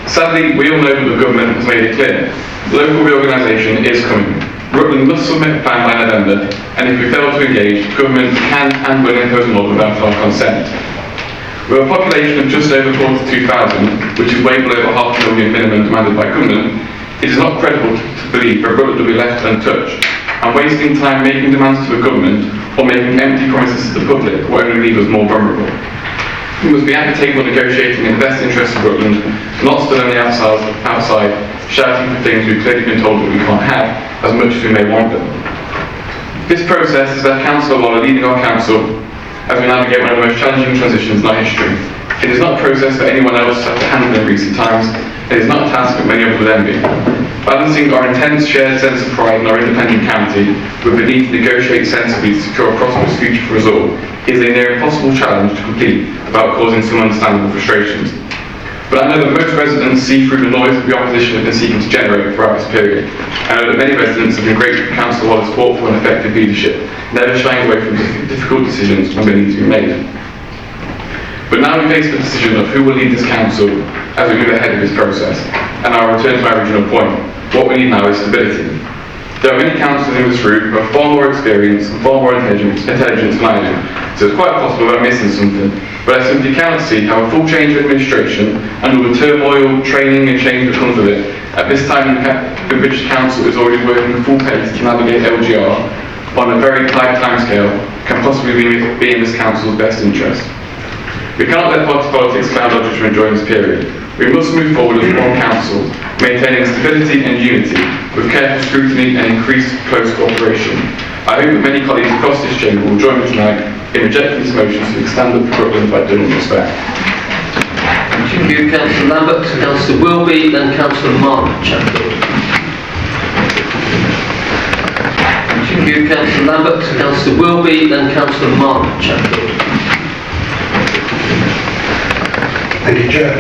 Sadly, we all know that the government has made it clear. Local reorganisation is coming. Rutland must submit a plan by November, and if we fail to engage, government can and will impose a law without our consent. With a population of just over 42,000, which is way below the 500,000 minimum demanded by government, it is not credible to believe that Rutland will be left untouched, and wasting time making demands to the government or making empty promises to the public will only leave us more vulnerable. We must be at the table negotiating in the best interest of Rutland, not stood on the outside shouting for things we've clearly been told that we can't have, as much as we may want them. This process has left Councillor Waller leading our council as we navigate one of the most challenging transitions in our history. It is not a process that anyone else has to handle in recent times. It is not a task that many of us will envy. Balancing our intense shared sense of pride in our independent county with the need to negotiate sensibly to secure a prosperous future for us all is a near impossible challenge to complete without causing some understandable frustrations. But I know that most residents see through the noise that the opposition have been seeking to generate throughout this period. I know that many residents have been grateful for Councillor Waller's thoughtful and effective leadership, never shying away from difficult decisions when they need to be made. But now we face the decision of who will lead this council as we move ahead of this process. And I'll return to my original point. What we need now is stability. There are many councillors in this group who have far more experience and far more intelligence than I do, so it's quite possible that I'm missing something. But I simply cannot see how a full change of administration and all the turmoil, training and change that comes with it, at this time the British Council is already working at full pace to navigate LGR on a very tight timescale, can possibly be in this council's best interest. We cannot let party politics cloud our judgment during this period. We must move forward as one council, maintaining stability and unity, with careful scrutiny and increased close cooperation. I hope that many colleagues across this chamber will join me tonight in rejecting this motion to stand up for Rutland by doing just that. Thank you, Councillor Lambert, Councillor Wilby, then Councillor Mark Chatfield. Thank you, Councillor Lambert, Councillor Wilby, then Councillor Mark Chatfield. Thank you, Chair.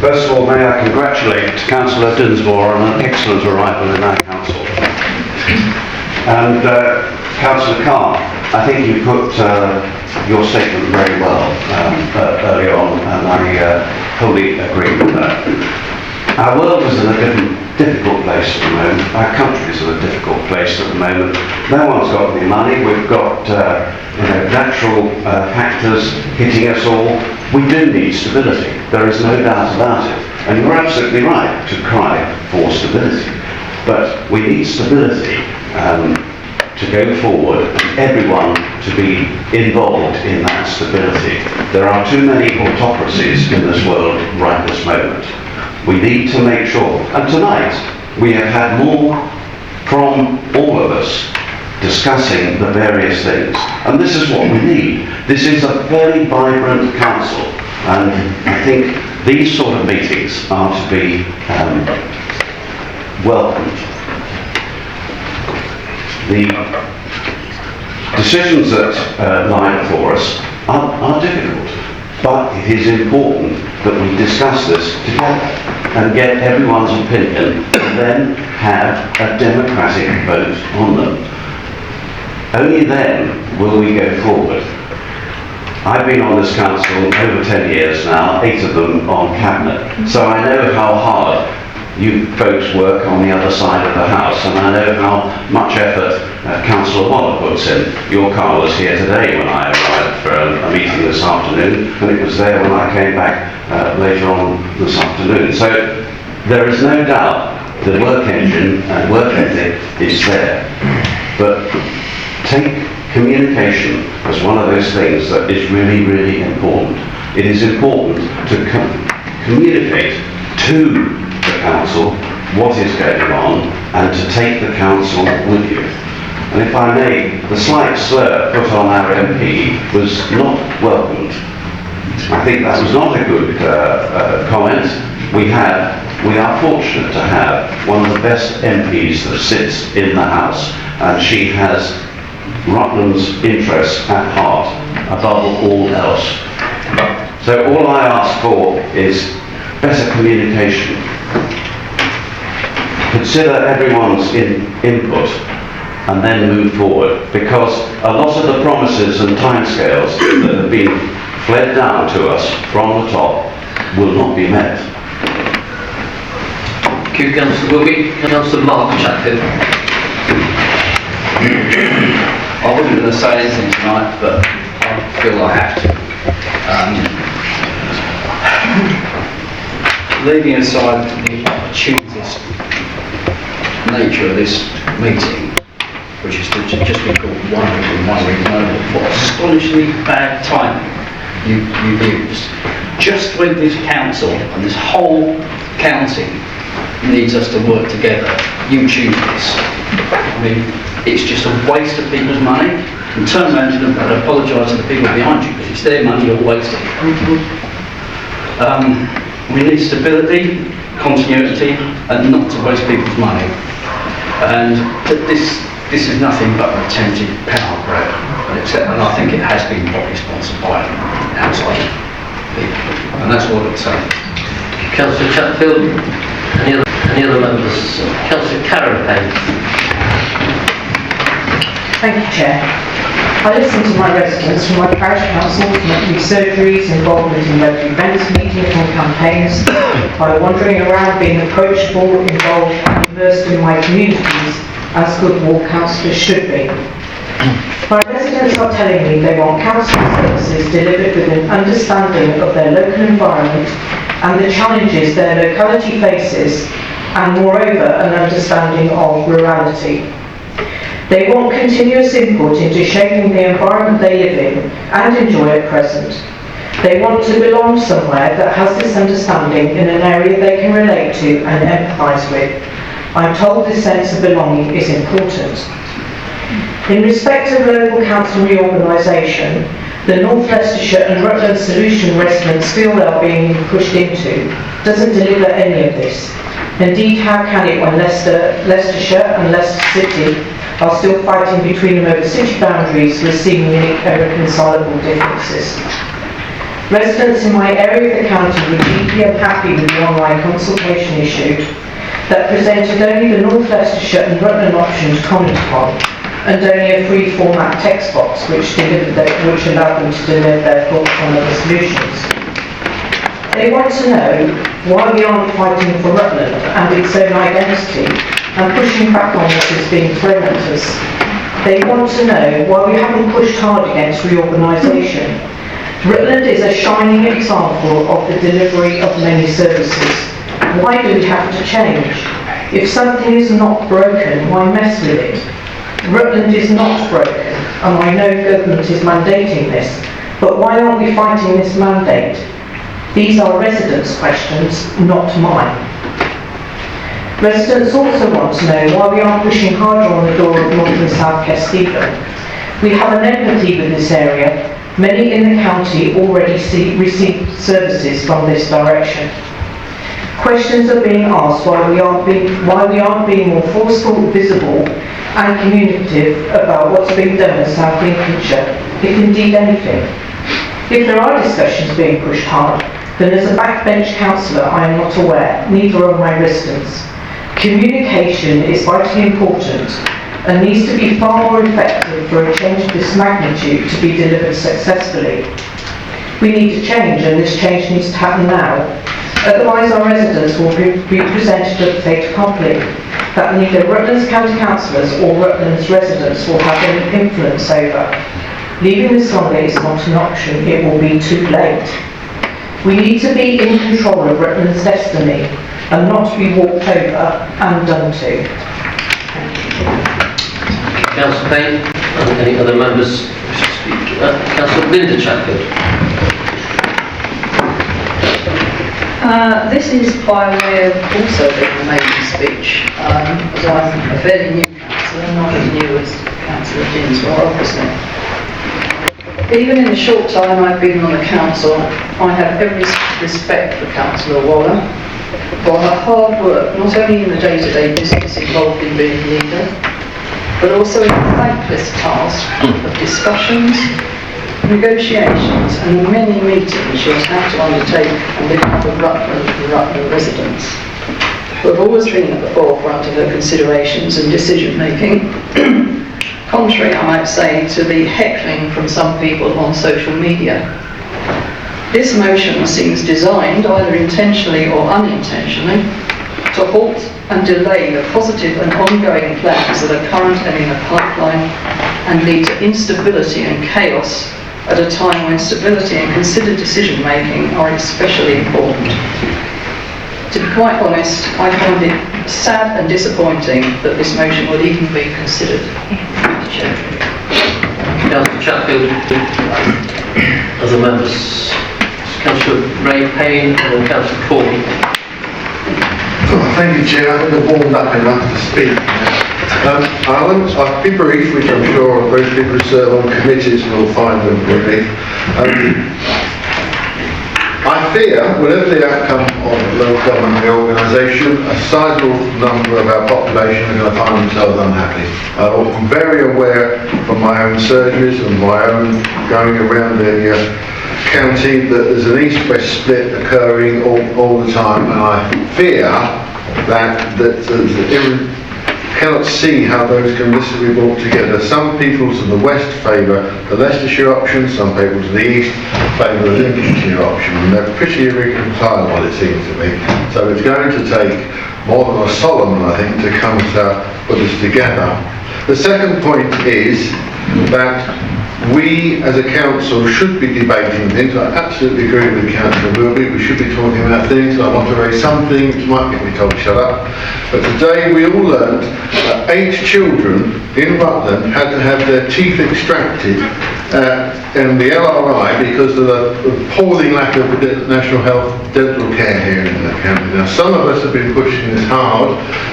First of all, may I congratulate Councillor Dinsmore on an excellent arrival in our council. And Councillor Carr, I think you put your statement very well early on, and I wholly agree with that. Our world is in a difficult place at the moment. Our country is in a difficult place at the moment. No one's got any money. We've got natural factors hitting us all. We do need stability. There is no doubt about it. And you're absolutely right to cry for stability. But we need stability to go forward, and everyone to be involved in that stability. There are too many autocracies in this world right this moment. We need to make sure, and tonight we have had more from all of us discussing the various things, and this is what we need. This is a very vibrant council, and I think these sort of meetings are to be welcomed. The decisions that lie before us are difficult, but it is important that we discuss this together and get everyone's opinion and then have a democratic vote on them. Only then will we go forward. I've been on this council over 10 years now, 8 of them on cabinet, so I know how hard you folks work on the other side of the house, and I know how much effort Councillor Waller puts in. Your car was here today when I arrived for a meeting this afternoon, and it was there when I came back later on this afternoon. So there is no doubt the work engine and work ethic is there. But take communication as one of those things that is really, really important. It is important to communicate to the council what is going on and to take the council with you. And if I may, the slight slur put on our MP was not welcomed. I think that was not a good comment. We are fortunate to have one of the best MPs that sits in the House, and she has Rutland's interests at heart above all else. So all I ask for is better communication. Consider everyone's input and then move forward, because a lot of the promises and timescales that have been fled down to us from the top will not be met. Thank you, Councillor Wilkie. Councillor Mark Chatfield. I wasn't going to say anything tonight, but I feel I have to. Leaving aside the opportunist nature of this meeting, which is to just be called wondering only, what astonishingly bad timing you've used. Just when this council and this whole county needs us to work together, you choose this. I mean, it's just a waste of people's money, and turn around to them and apologise to the people behind you, because it's their money you're wasting. We need stability, continuity, and not to waste people's money. And this is nothing but an attempted power grab, and I think it has been properly sponsored by outside people, and that's all I've got to say. Councillor Chatfield. Any other members? Councillor Karen Payne. Thank you, Chair. I listen to my residents from my parish council, monthly surgeries, involvement in local events, meetings and campaigns, by wandering around, being approachable, involved and immersed in my communities, as good ward councillors should be. My residents are telling me they want council services delivered with an understanding of their local environment and the challenges their locality faces, and moreover an understanding of rurality. They want continuous input into shaping the environment they live in and enjoy at present. They want to belong somewhere that has this understanding in an area they can relate to and empathise with. I'm told this sense of belonging is important. In respect of local council reorganisation, the North Leicestershire and Rutland solution residents feel they are being pushed into doesn't deliver any of this. Indeed, how can it when Leicestershire and Leicester City are still fighting between them over city boundaries with seemingly irreconcilable differences? Residents in my area of the county were deeply unhappy with the online consultation issue that presented only the North Leicestershire and Rutland options commented upon, and only a free format text box which allowed them to deliver their thoughts on other solutions. They want to know why we aren't fighting for Rutland and its own identity and pushing back on what is being thrown at us. They want to know why we haven't pushed hard against reorganisation. Rutland is a shining example of the delivery of many services. Why do we have to change? If something is not broken, why mess with it? Rutland is not broken, and I know government is mandating this, but why aren't we fighting this mandate? These are residents' questions, not mine. Residents also want to know why we aren't pushing harder on the door of North and South Kesteven. We have an empathy with this area. Many in the county already receive services from this direction. Questions are being asked why we aren't being more forceful, visible and communicative about what's being done in South Lincolnshire, if indeed anything. If there are discussions being pushed hard, then as a backbench councillor I am not aware, neither are my residents. Communication is vitally important and needs to be far more effective for a change of this magnitude to be delivered successfully. We need to change, and this change needs to happen now. Otherwise our residents will be presented with a fait accompli that neither Rutland County Councillors or Rutland's residents will have any influence over. Leaving this longer is not an option, it will be too late. We need to be in control of Rutland's destiny and not be walked over and done to. Councillor Payne. Any other members wish to speak? Councillor Linda Chatfield. This is by way of also being a maiden speech, as I'm a fairly new councillor, not as new as Councillor Dinsmore, obviously. Even in the short time I've been on the council, I have every respect for Councillor Waller for her hard work, not only in the day-to-day business involved in being leader, but also in the thankless task of discussions, negotiations and the many meetings she has had to undertake on behalf of Rutland and Rutland residents, who have always been at the forefront of her considerations and decision making, contrary, I might say, to the heckling from some people on social media. This motion seems designed, either intentionally or unintentionally, to halt and delay the positive and ongoing plans that are currently in the pipeline and lead to instability and chaos at a time when stability and considered decision making are especially important. To be quite honest, I find it sad and disappointing that this motion would even be considered. Councillor Chatfield, other members, Councillor Ray Payne and then Councillor Corby. Thank you, Chair. I think I've warmed up enough to speak. I'll be brief, which I'm sure those people who serve on committees will find them brief. I fear, whatever the outcome of local government reorganisation, a sizable number of our population are going to find themselves unhappy. I'm very aware from my own surgeries and my own going around the county that there's an east-west split occurring all the time, and I fear that cannot see how those can necessarily be brought together. Some people to the west favour the Leicestershire option, some people to the east favour the Lincolnshire option, and they're pretty irreconcilable, it seems to me. So it's going to take more than a Solomon, I think, to come to put us together. The second point is that we as a council should be debating things. I absolutely agree with Councillor Wilby. We should be talking about things. I want to raise some things, might get me told shut up. But today we all learnt that 8 children in Rutland had to have their teeth extracted in the LRI because of the appalling lack of national health dental care here in the county. Now some of us have been pushing this hard,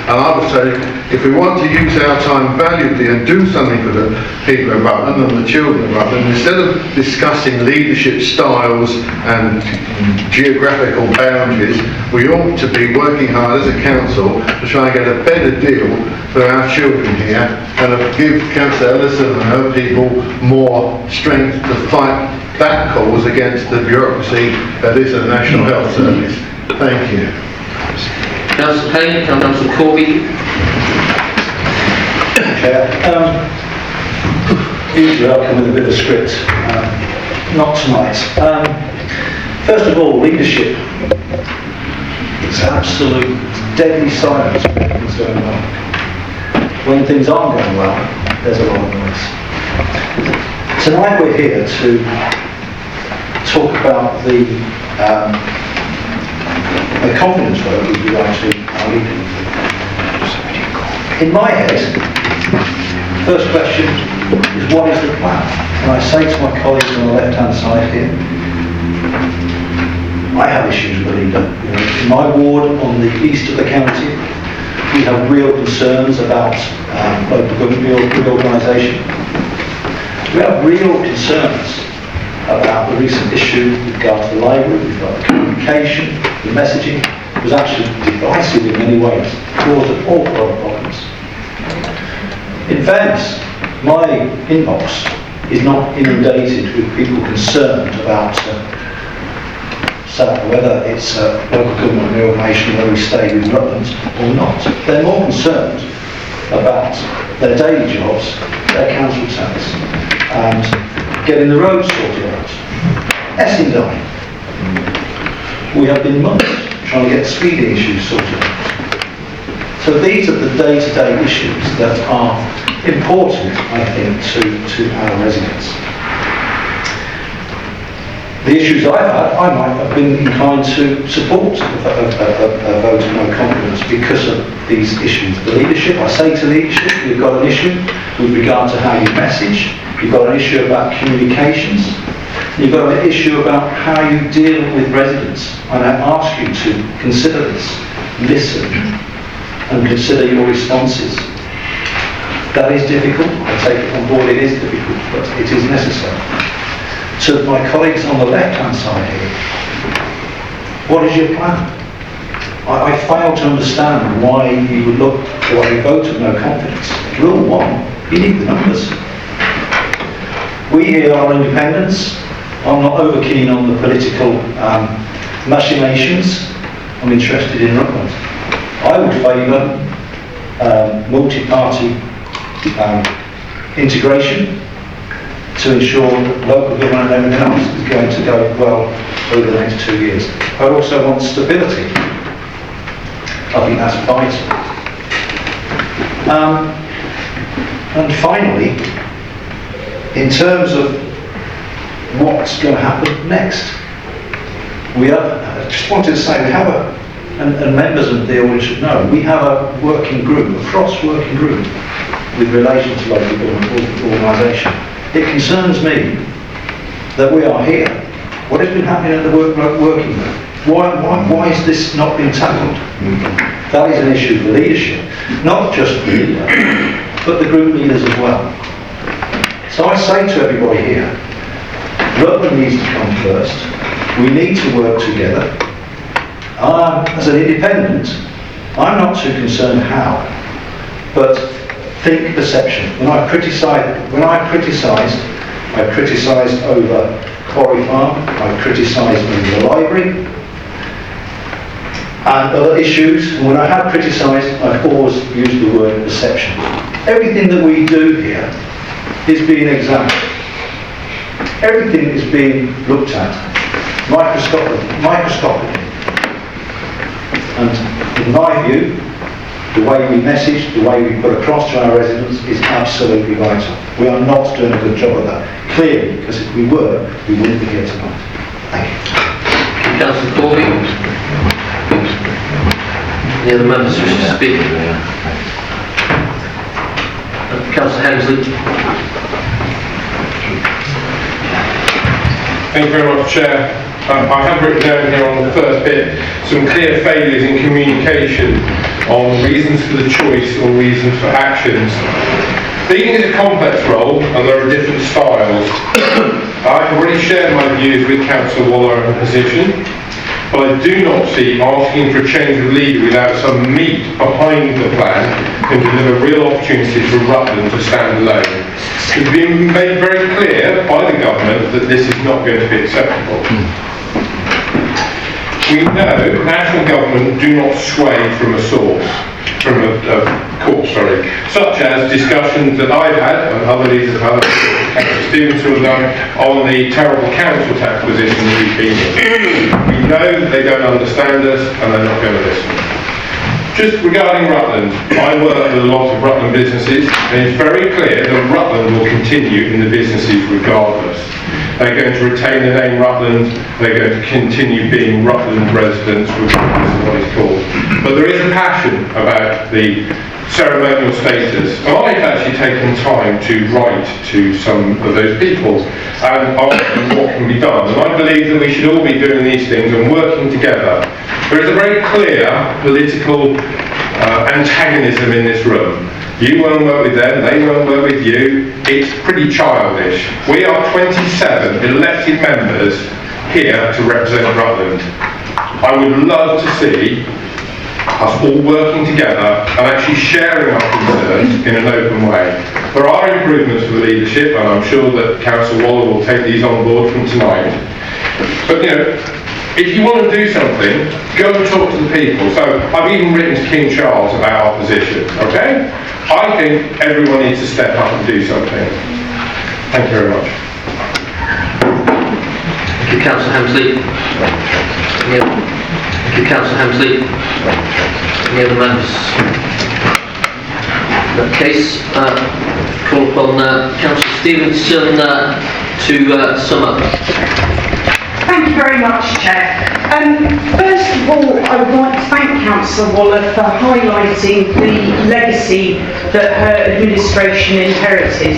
and I would say if we want to use our time valuably and do something for the people of Rutland and the children of Rutland, instead of discussing leadership styles and geographical boundaries, we ought to be working hard as a council to try and get a better deal for our children here and give Councillor Ellison and her people more strength to fight that cause against the bureaucracy that is a National Health Service. Thank you. Councillor Payne, Councillor Corby. Usually I'll come with a bit of script, not tonight. First of all, leadership. It's absolute deadly silence when things are going well. When things aren't going well, there's a lot of noise. Tonight we're here to talk about the confidence vote with regard to our leading. In my head, first question is what is the plan? And I say to my colleagues on the left-hand side here, I have issues with the leader. In my ward on the east of the county, we have real concerns about local government reorganisation. We have real concerns about the recent issue with regard to the library. We've got the communication, the messaging. It was actually divisive in many ways. It caused an awful lot of problems. In fairness, my inbox is not inundated with people concerned about whether it's local government reorganisation, whether we stay with Rutland or not. They're more concerned about their daily jobs, their council tax, and getting the roads sorted out. Essendon, we have been months trying to get speeding issues sorted out. So these are the day-to-day issues that are important, I think, to our residents. The issues I've had, I might have been inclined to support a vote of no confidence because of these issues. The leadership, I say to leadership, you've got an issue with regard to how you message, you've got an issue about communications, you've got an issue about how you deal with residents. And I ask you to consider this, listen, and consider your responses. That is difficult, I take it on board, it is difficult, but it is necessary. To my colleagues on the left-hand side here, what is your plan? I fail to understand why you would look for a vote of no confidence. Rule 1, you need the numbers. We here are independents. I'm not over keen on the political machinations. I'm interested in Rutland. I would favour multi-party integration to ensure that local government and everything else is going to go well over the next 2 years. I also want stability. I think that's vital. And finally, in terms of what's going to happen next, I just wanted to say we have and members of the audience should know, we have a working group, a cross-working group with relation to local government organisation. It concerns me that we are here. What has been happening at the working group? Why has this not been tackled? That is an issue for leadership, not just the leader, but the group leaders as well. So I say to everybody here, Rutland needs to come first. We need to work together. As an independent, I'm not too concerned how, but think perception. When I criticised over Quarry Farm, I criticised over the library and other issues. And when I have criticised, I've always used the word perception. Everything that we do here is being examined. Everything is being looked at microscopically. And in my view, the way we message, the way we put across to our residents is absolutely vital. We are not doing a good job of that. Clearly, because if we were, we wouldn't be here tonight. Thank you. Councillor Corby. Any other members who wish to speak? Councillor Hemsley. Thank you very much, Chair. I have written down here on the first bit some clear failures in communication on reasons for the choice or reasons for actions. Leading is a complex role and there are different styles. I've already shared my views with Councillor Waller and position, but I do not see asking for a change of leader without some meat behind the plan can deliver real opportunities for Rutland to stand alone. It's been made very clear by the government that this is not going to be acceptable. We know national government do not sway from a course, such as discussions that I've had and other leaders of other students who have done on the terrible council tax position that we've been in. We know they don't understand us and they're not going to listen. Just regarding Rutland, I work with a lot of Rutland businesses and it's very clear that Rutland will continue in the businesses regardless. They're going to retain the name Rutland, they're going to continue being Rutland residents, regardless of what it's called. But there is a passion about the ceremonial status, and I've actually taken time to write to some of those people and ask them what can be done. And I believe that we should all be doing these things and working together. There is a very clear political antagonism in this room. You won't work with them, they won't work with you. It's pretty childish. We are 27 elected members here to represent Rutland. I would love to see us all working together and actually sharing our concerns in an open way. There are improvements for the leadership and I'm sure that Councillor Waller will take these on board from tonight. But you know, if you want to do something, go and talk to the people. So I've even written to King Charles about our position, okay? I think everyone needs to step up and do something. Thank you very much. Thank you, Councillor Hemsley. Thank you, Councillor Hemsley. Any other members? In that case, call upon Councillor Stevenson to sum up. Thank you very much, Chair. First of all, I would like to thank Councillor Waller for highlighting the legacy that her administration inherited.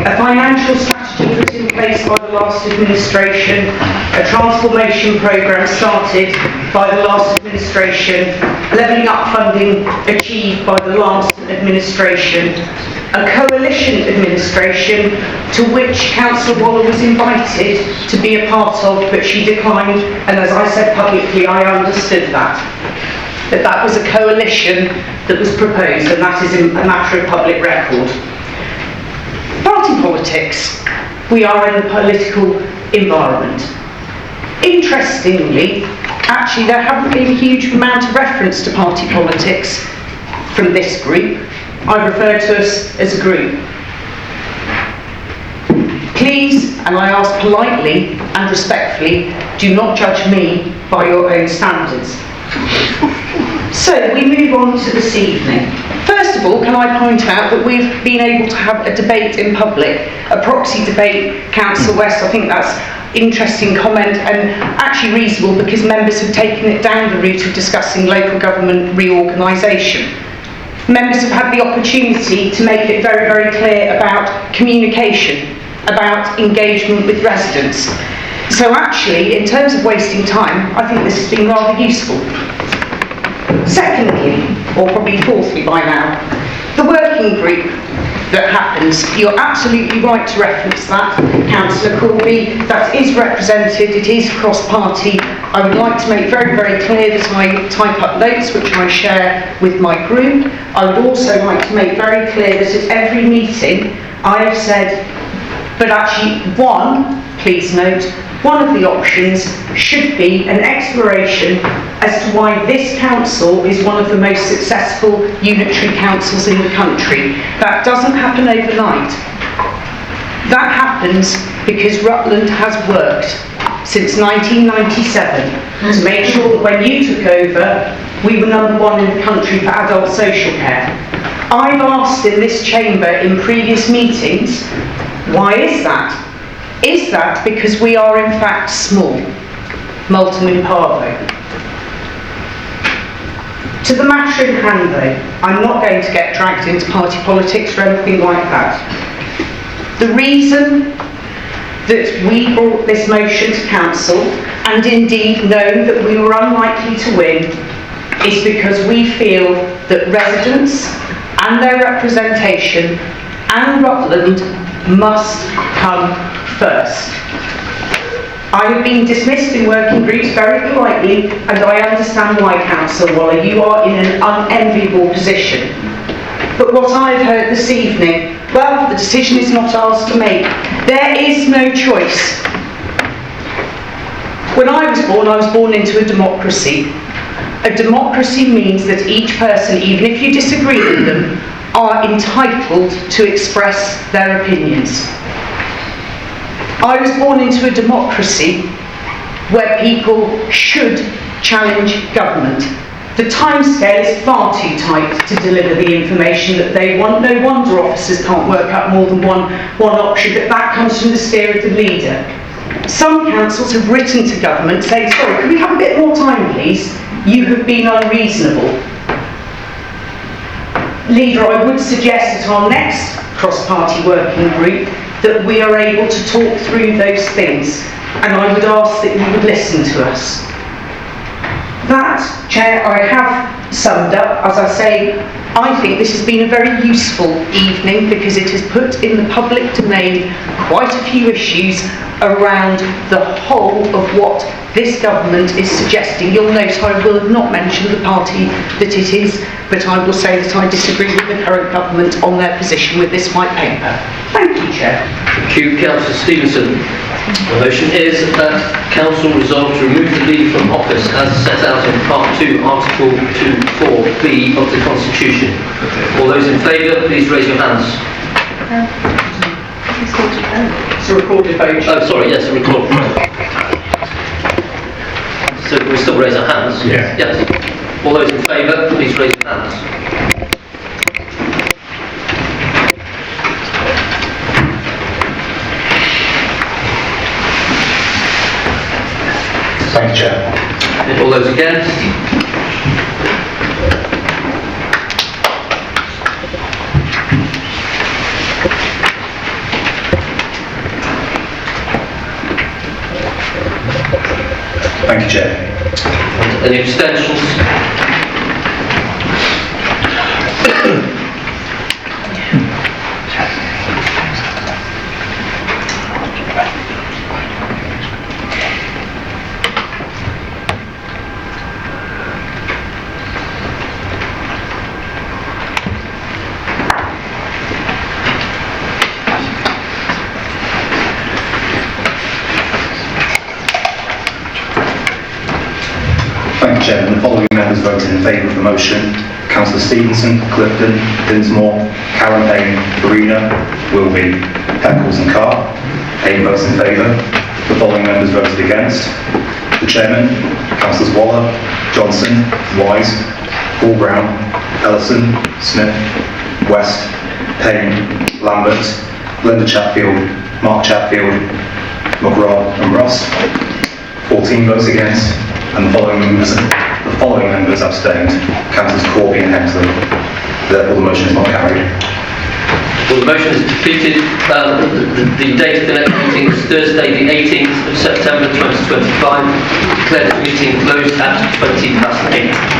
A financial strategy put in place by the last administration, a transformation programme started by the last administration, levelling up funding achieved by the last administration, a coalition administration to which Councillor Waller was invited to be a part of, but she declined, and as I said publicly, I understood that was a coalition that was proposed, and that is a matter of public record. Party politics. we are in a political environment. Interestingly, actually there haven't been a huge amount of reference to party politics from this group. I refer to us as a group. Please, and I ask politely and respectfully, do not judge me by your own standards. So we move on to this evening. First of all, can I point out that we've been able to have a debate in public, a proxy debate, Council West. I think that's interesting comment and actually reasonable because members have taken it down the route of discussing local government reorganisation. Members have had the opportunity to make it very, very clear about communication, about engagement with residents. So actually, in terms of wasting time, I think this has been rather useful. Secondly, or probably fourthly by now, the working group that happens, you're absolutely right to reference that, Councillor Corby, that is represented, it is cross-party. I would like to make very, very clear that I type up notes which I share with my group. I would also like to make very clear that at every meeting I have said, but actually please note, one of the options should be an exploration as to why this council is one of the most successful unitary councils in the country. That doesn't happen overnight. That happens because Rutland has worked since 1997 to make sure that when you took over, we were #1 in the country for adult social care. I've asked in this chamber in previous meetings, why is that? Is that because we are in fact small? Multum in parvo. To the matter in hand though, I'm not going to get dragged into party politics or anything like that. The reason that we brought this motion to council, and indeed know that we were unlikely to win, is because we feel that residents and their representation and Rutland must come first. I have been dismissed in working groups very politely, and I understand why, Councillor Waller, you are in an unenviable position. But what I've heard this evening, well, the decision is not ours to make. There is no choice. When I was born into a democracy. A democracy means that each person, even if you disagree with them, are entitled to express their opinions. I was born into a democracy where people should challenge government. The timescale is far too tight to deliver the information that they want. No wonder officers can't work out more than one option, but that comes from the steer of the leader. Some councils have written to government saying, sorry, can we have a bit more time, please? You have been unreasonable. Leader, I would suggest at our next cross-party working group that we are able to talk through those things, and I would ask that you would listen to us. That, Chair, I have summed up. As I say, I think this has been a very useful evening because it has put in the public domain quite a few issues around the whole of what this government is suggesting. You'll note I will have not mentioned the party that it is, but I will say that I disagree with the current government on their position with this white paper. Thank you, Chair. Thank you, Councillor Stevenson. The motion is that Council resolve to remove the leader from office as set out in Part 2, Article 2.4b of the Constitution. All those in favour, please raise your hands. It's a recorded vote. Oh, sorry, yes, a recorded vote. So we still raise our hands? Yes. Yes. All those in favour, please raise your hands. Thank you, Chair. All those against? Thank you, Chair. Any abstentions? Chairman, the following members voted in favour of the motion: Councillor Stevenson, Clifton, Dinsmore, Karen Payne, Farina, Wilby, Heckles and Carr. 8 votes in favour. The following members voted against: the Chairman, Councillors Waller, Johnson, Wise, Paul Brown, Ellison, Smith, West, Payne, Lambert, Linda Chatfield, Mark Chatfield, McGraw and Ross. 14 votes against, and the following members abstained: Councillors Corby and Hemsley. Therefore, the motion is not carried. Well, the motion is defeated. The date of the next meeting is Thursday, the 18th of September 2025. Declare this meeting closed at 8:20.